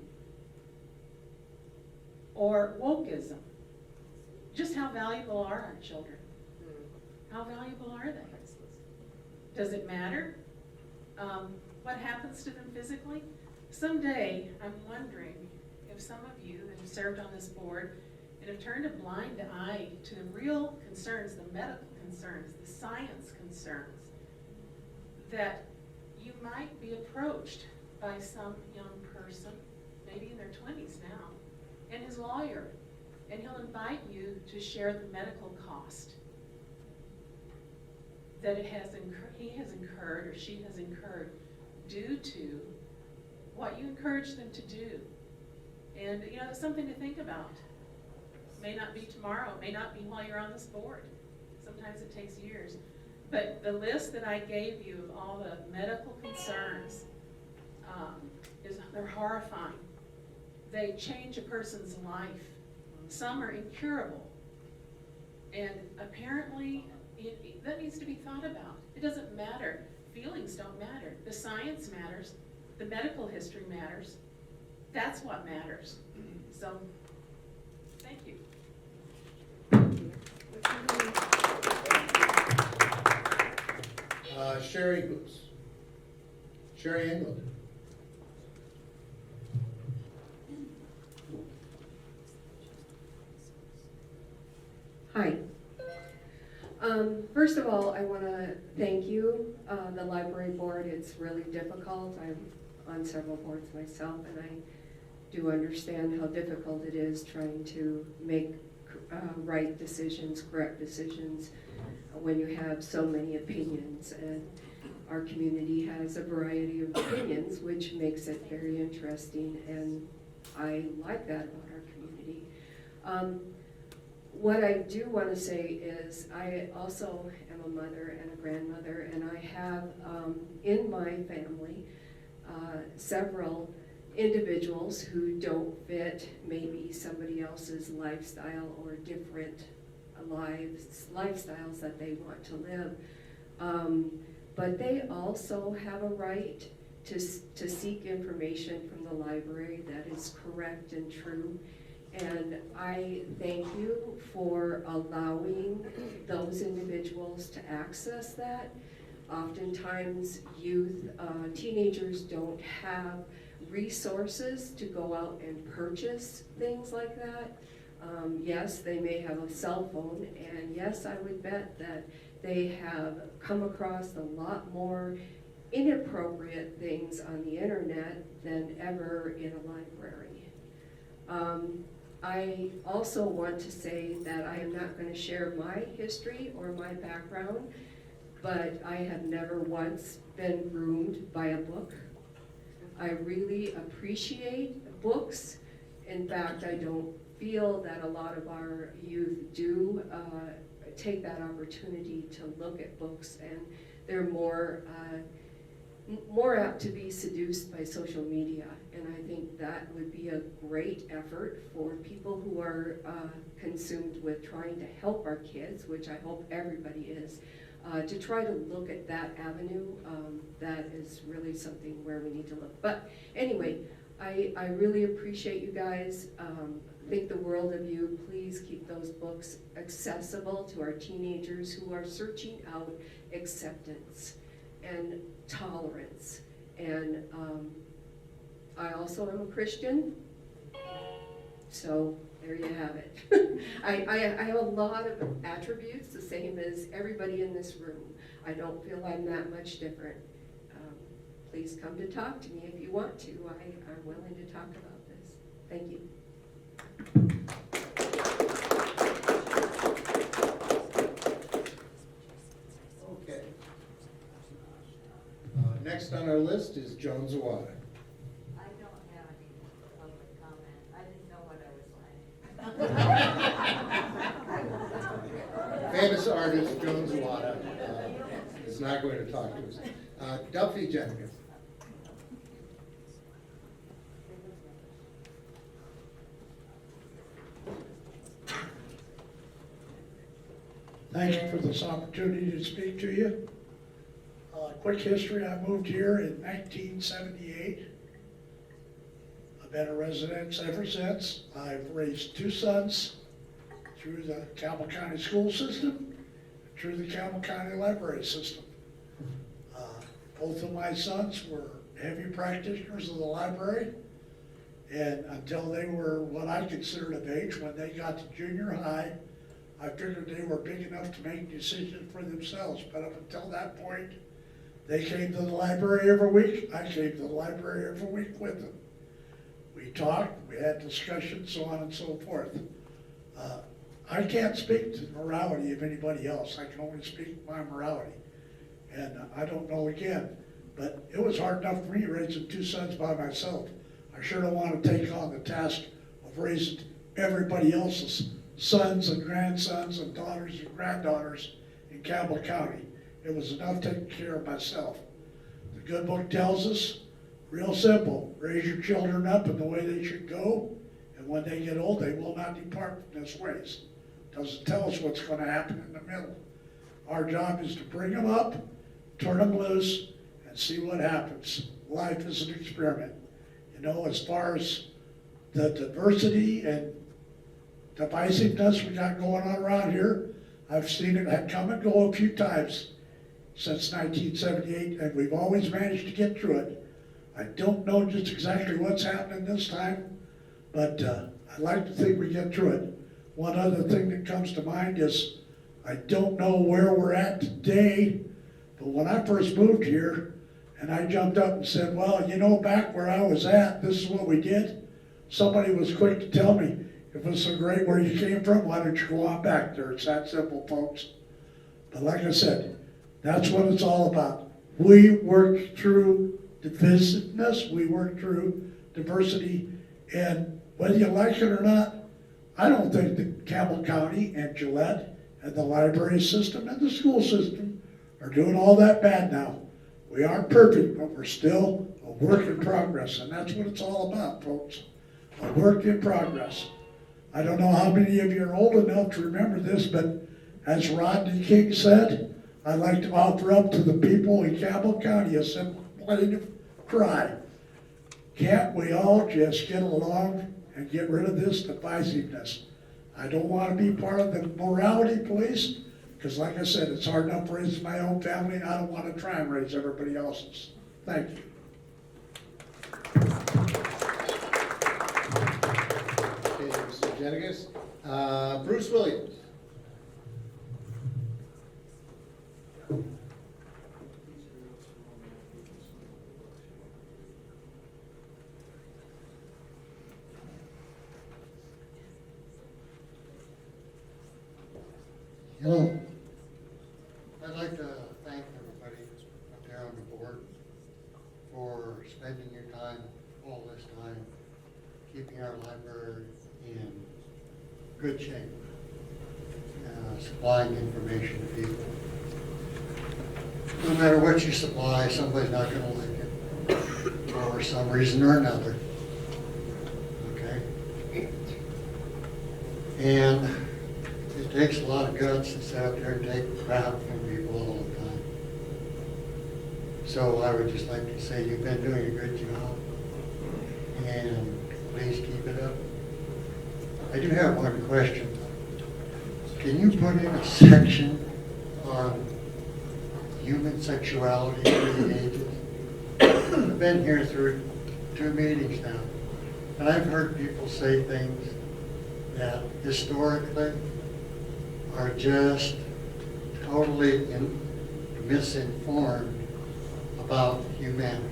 or wokeism. Just how valuable are our children? How valuable are they? Does it matter what happens to them physically? Someday, I'm wondering if some of you that have served on this board and have turned a blind eye to the real concerns, the medical concerns, the science concerns, that you might be approached by some young person, maybe in their 20s now, and his lawyer, and he'll invite you to share the medical cost that he has incurred or she has incurred due to what you encourage them to do. And you know, it's something to think about. It may not be tomorrow, it may not be while you're on this board. Sometimes it takes years. But the list that I gave you of all the medical concerns, they're horrifying. They change a person's life. Some are incurable. And apparently, that needs to be thought about. It doesn't matter. Feelings don't matter. The science matters. The medical history matters. That's what matters. So, thank you. Sherry Boots. Sherry England. Hi. First of all, I want to thank you, the library board. It's really difficult. I'm on several boards myself, and I do understand how difficult it is trying to make right decisions, correct decisions, when you have so many opinions. And our community has a variety of opinions, which makes it very interesting, and I like that about our community. What I do want to say is I also am a mother and a grandmother, and I have in my family several individuals who don't fit maybe somebody else's lifestyle or different lifestyles that they want to live. But they also have a right to seek information from the library that is correct and true. And I thank you for allowing those individuals to access that. Oftentimes, youth, teenagers don't have resources to go out and purchase things like that. Yes, they may have a cell phone, and yes, I would bet that they have come across a lot more inappropriate things on the internet than ever in a library. I also want to say that I am not going to share my history or my background, but I have never once been groomed by a book. I really appreciate books. In fact, I don't feel that a lot of our youth do take that opportunity to look at books, and they're more apt to be seduced by social media. And I think that would be a great effort for people who are consumed with trying to help our kids, which I hope everybody is, to try to look at that avenue. That is really something where we need to look. But anyway, I really appreciate you guys. Think the world of you. Please keep those books accessible to our teenagers who are searching out acceptance. and tolerance. And I also am a Christian, so there you have it. I have a lot of attributes, the same as everybody in this room. I don't feel I'm that much different. Please come to talk to me if you want to. I'm willing to talk about this. Thank you. Okay. Next on our list is Joan Zawada. I don't have any public comment. I didn't know what I was saying. Famous artist Joan Zawada is not going to talk to us. Duffy Jenkins. Thank you for this opportunity to speak to you. Quick history, I moved here in 1978. I've been a resident ever since. I've raised 2 sons through the Campbell County school system, through the Campbell County library system. Both of my sons were heavy practitioners of the library, and until they were what I considered of age, when they got to junior high, I figured they were big enough to make decisions for themselves. But up until that point, they came to the library every week. I came to the library every week with them. We talked, we had discussions, so on and so forth. I can't speak to the morality of anybody else. I can only speak my morality. And I don't know again, but it was hard enough for me raising 2 sons by myself. I sure don't want to take on the task of raising everybody else's sons and grandsons and daughters and granddaughters in Campbell County. It was enough taking care of myself. The good book tells us, real simple, raise your children up in the way they should go, and when they get old, they will not depart from those ways. Doesn't tell us what's going to happen in the middle. Our job is to bring them up, turn them loose, and see what happens. Life is an experiment. You know, as far as the diversity and divisiveness we got going on around here, I've seen it come and go a few times since 1978, and we've always managed to get through it. I don't know just exactly what's happening this time, but I'd like to think we get through it. One other thing that comes to mind is, I don't know where we're at today, but when I first moved here, and I jumped up and said, well, you know, back where I was at, this is what we did. Somebody was quick to tell me, if it's so great where you came from, why don't you go on back there? It's that simple, folks. But like I said, that's what it's all about. We work through divisiveness, we work through diversity, and whether you like it or not, I don't think that Campbell County and Gillette and the library system and the school system are doing all that bad now. We aren't perfect, but we're still a work in progress, and that's what it's all about, folks. A work in progress. I don't know how many of you are old enough to remember this, but as Rodney King said, I'd like to offer up to the people in Campbell County a simple plain cry. Can't we all just get along and get rid of this divisiveness? I don't want to be part of the morality police, because like I said, it's hard enough raising my own family, and I don't want to try and raise everybody else's. Thank you. Okay, Mr. Jenigas. Bruce Williams. Hello. I'd like to thank everybody up there on the board for spending your time, all this time, keeping our library in good shape, supplying information to people. No matter what you supply, somebody's not going to like it for some reason or another. Okay? And it takes a lot of guts to sit out there and take crap from people all the time. So I would just like to say you've been doing a good job, and please keep it up. I do have one question. Can you put in a section on human sexuality through the ages. I've been here through 2 meetings now, and I've heard people say things that historically are just totally misinformed about humanity.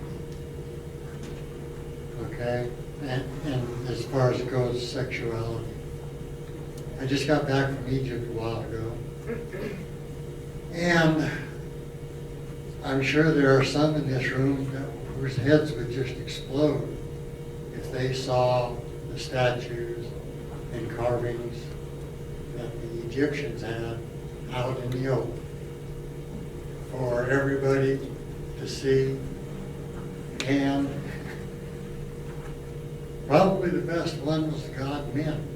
Okay? And as far as it goes, sexuality. I just got back from Egypt a while ago. And I'm sure there are some in this room whose heads would just explode if they saw the statues and carvings that the Egyptians had out in the open for everybody to see. And probably the best one was the god men.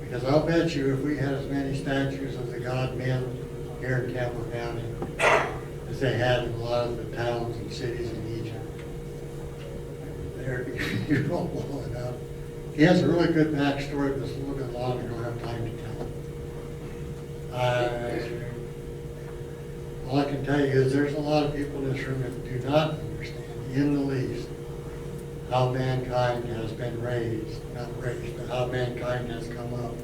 Because I'll bet you if we had as many statues of the god men here in Campbell County as they had in a lot of the towns and cities in Egypt, you don't blow it up. He has a really good backstory, but it's a little bit long. I don't have time to tell it. All I can tell you is there's a lot of people in this room that do not understand in the least how mankind has been raised, not raised, but how mankind has come up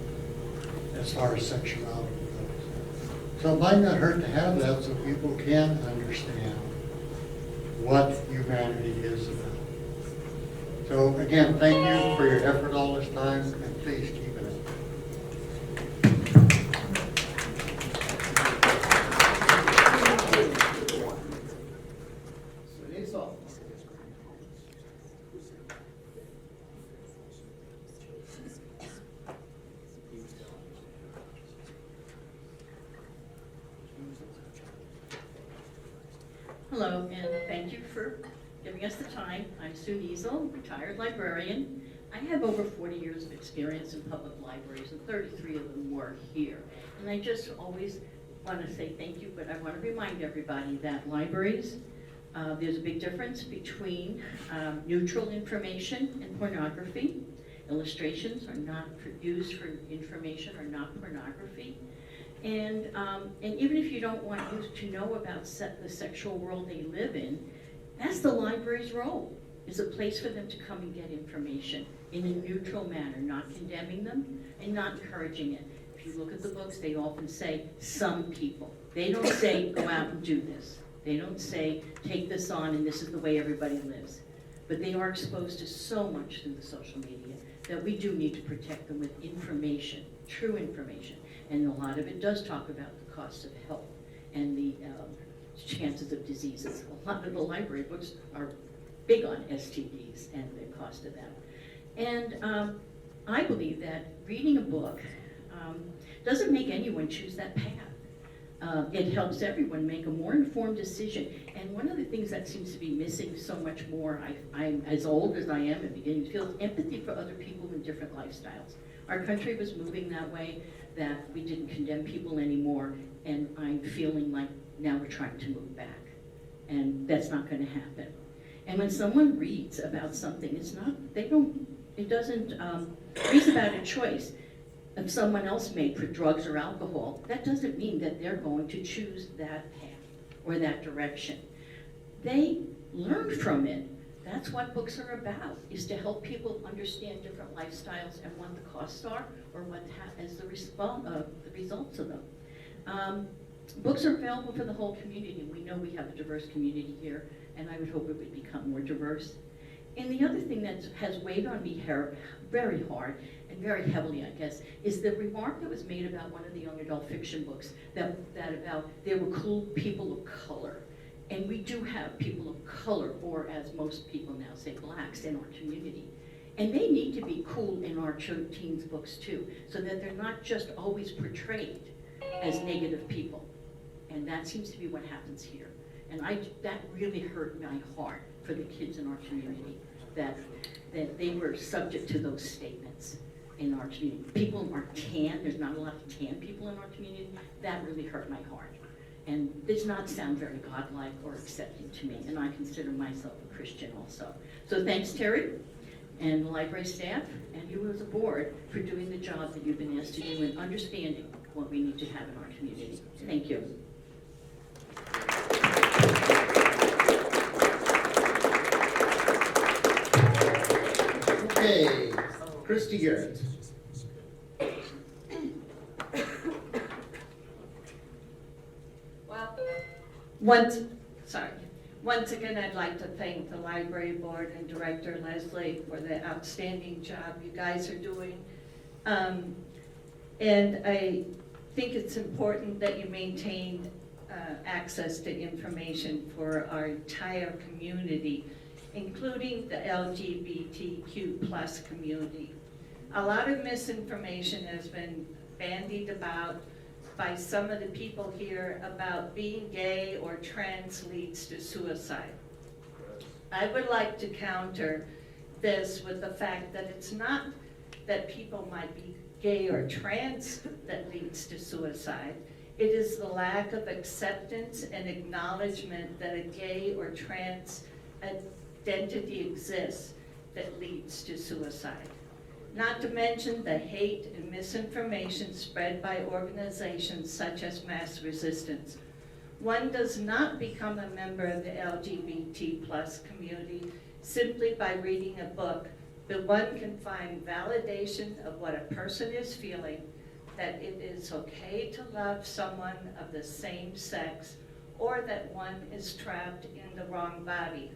as far as sexuality goes. So it might not hurt to have that so people can understand what humanity is about. So again, thank you for your effort all this time, and please keep it up. Hello, and thank you for giving us the time. I'm Sue Niesel, retired librarian. I have over 40 years of experience in public libraries, and 33 of them were here. And I just always want to say thank you, but I want to remind everybody that libraries, there's a big difference between neutral information and pornography. Illustrations are not used for information, are not pornography. And even if you don't want youth to know about the sexual world they live in, that's the library's role, is a place for them to come and get information in a neutral manner, not condemning them and not encouraging it. If you look at the books, they often say, some people. They don't say, go out and do this. They don't say, take this on and this is the way everybody lives. But they are exposed to so much through the social media that we do need to protect them with information, true information. And a lot of it does talk about the cost of health and the chances of diseases. A lot of the library books are big on STDs and the cost of them. And I believe that reading a book doesn't make anyone choose that path. It helps everyone make a more informed decision. And one of the things that seems to be missing so much more, I'm as old as I am and beginning to feel empathy for other people in different lifestyles. Our country was moving that way, that we didn't condemn people anymore, and I'm feeling like now we're trying to move back. And that's not going to happen. And when someone reads about something, it doesn't read about a choice that someone else made for drugs or alcohol. That doesn't mean that they're going to choose that path or that direction. They learn from it. That's what books are about, is to help people understand different lifestyles and what the costs are or what is the results of them. Books are available for the whole community. We know we have a diverse community here, and I would hope it would become more diverse. And the other thing that has weighed on me very hard and very heavily, I guess, is the remark that was made about one of the young adult fiction books that about there were cool people of color. And we do have people of color, or as most people now say, blacks, in our community. And they need to be cool in our teens' books too, so that they're not just always portrayed as negative people. And that seems to be what happens here. And that really hurt my heart for the kids in our community, that they were subject to those statements in our community. People are tan, there's not a lot of tan people in our community. That really hurt my heart. And does not sound very godlike or accepting to me, and I consider myself a Christian also. So thanks, Terry, and the library staff, and you as a board for doing the job that you've been asked to do and understanding what we need to have in our community. Thank you. Okay, Christy Garrett. Well, once again, I'd like to thank the library board and Director Leslie for the outstanding job you guys are doing. And I think it's important that you maintain access to information for our entire community, including the LGBTQ plus community. A lot of misinformation has been bandied about by some of the people here about being gay or trans leads to suicide. I would like to counter this with the fact that it's not that people might be gay or trans that leads to suicide. It is the lack of acceptance and acknowledgement that a gay or trans identity exists that leads to suicide. Not to mention the hate and misinformation spread by organizations such as Mass Resistance. One does not become a member of the LGBT plus community simply by reading a book, but one can find validation of what a person is feeling, that it is okay to love someone of the same sex, or that one is trapped in the wrong body.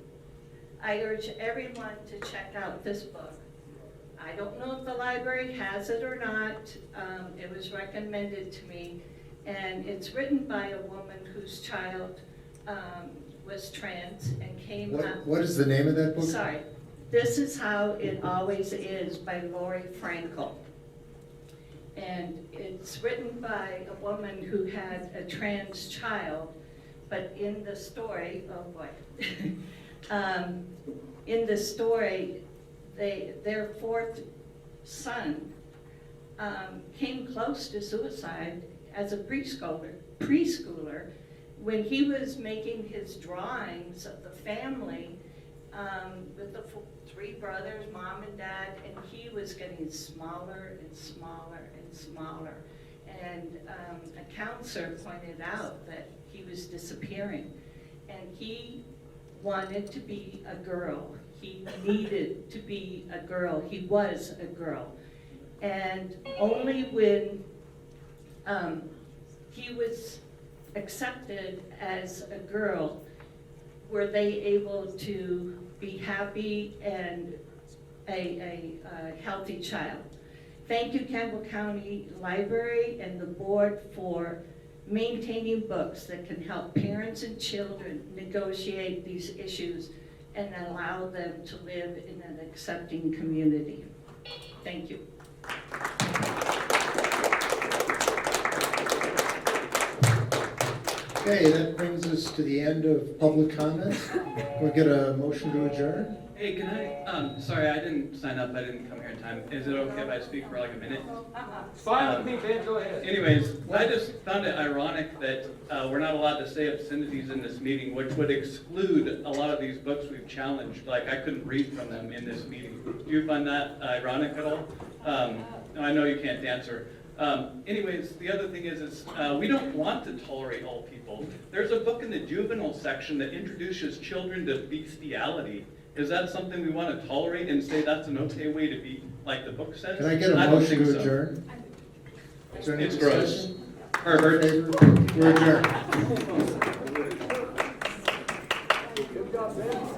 I urge everyone to check out this book. I don't know if the library has it or not. It was recommended to me, and it's written by a woman whose child was trans and came out. What is the name of that book? Sorry. This Is How It Always Is by Lori Frankel. And it's written by a woman who had a trans child, but in the story, oh boy, in the story, their fourth son came close to suicide as a preschooler when he was making his drawings of the family with the three brothers, mom and dad, and he was getting smaller and smaller and smaller. And a counselor pointed out that he was disappearing, and he wanted to be a girl. He needed to be a girl. He was a girl. And only when he was accepted as a girl were they able to be happy and a healthy child. Thank you, Campbell County Library and the board for maintaining books that can help parents and children negotiate these issues and allow them to live in an accepting community. Thank you. Okay, that brings us to the end of public comments. We'll get a motion to adjourn. Hey, can I, sorry, I didn't sign up, I didn't come here in time. Is it okay if I speak for like a minute? It's fine with me, Ben, go ahead. Anyways, I just found it ironic that we're not allowed to say obscenities in this meeting, which would exclude a lot of these books we've challenged. Like, I couldn't read from them in this meeting. Do you find that ironic at all? No, I know you can't answer. Anyways, the other thing is we don't want to tolerate all people. There's a book in the juvenile section that introduces children to bestiality. Is that something we want to tolerate and say that's an okay way to be, like the book says? Can I get a don't motion think to so. adjourn? Is there any It's gross. discussion? Herbert. We're adjourned. Good job, Ben.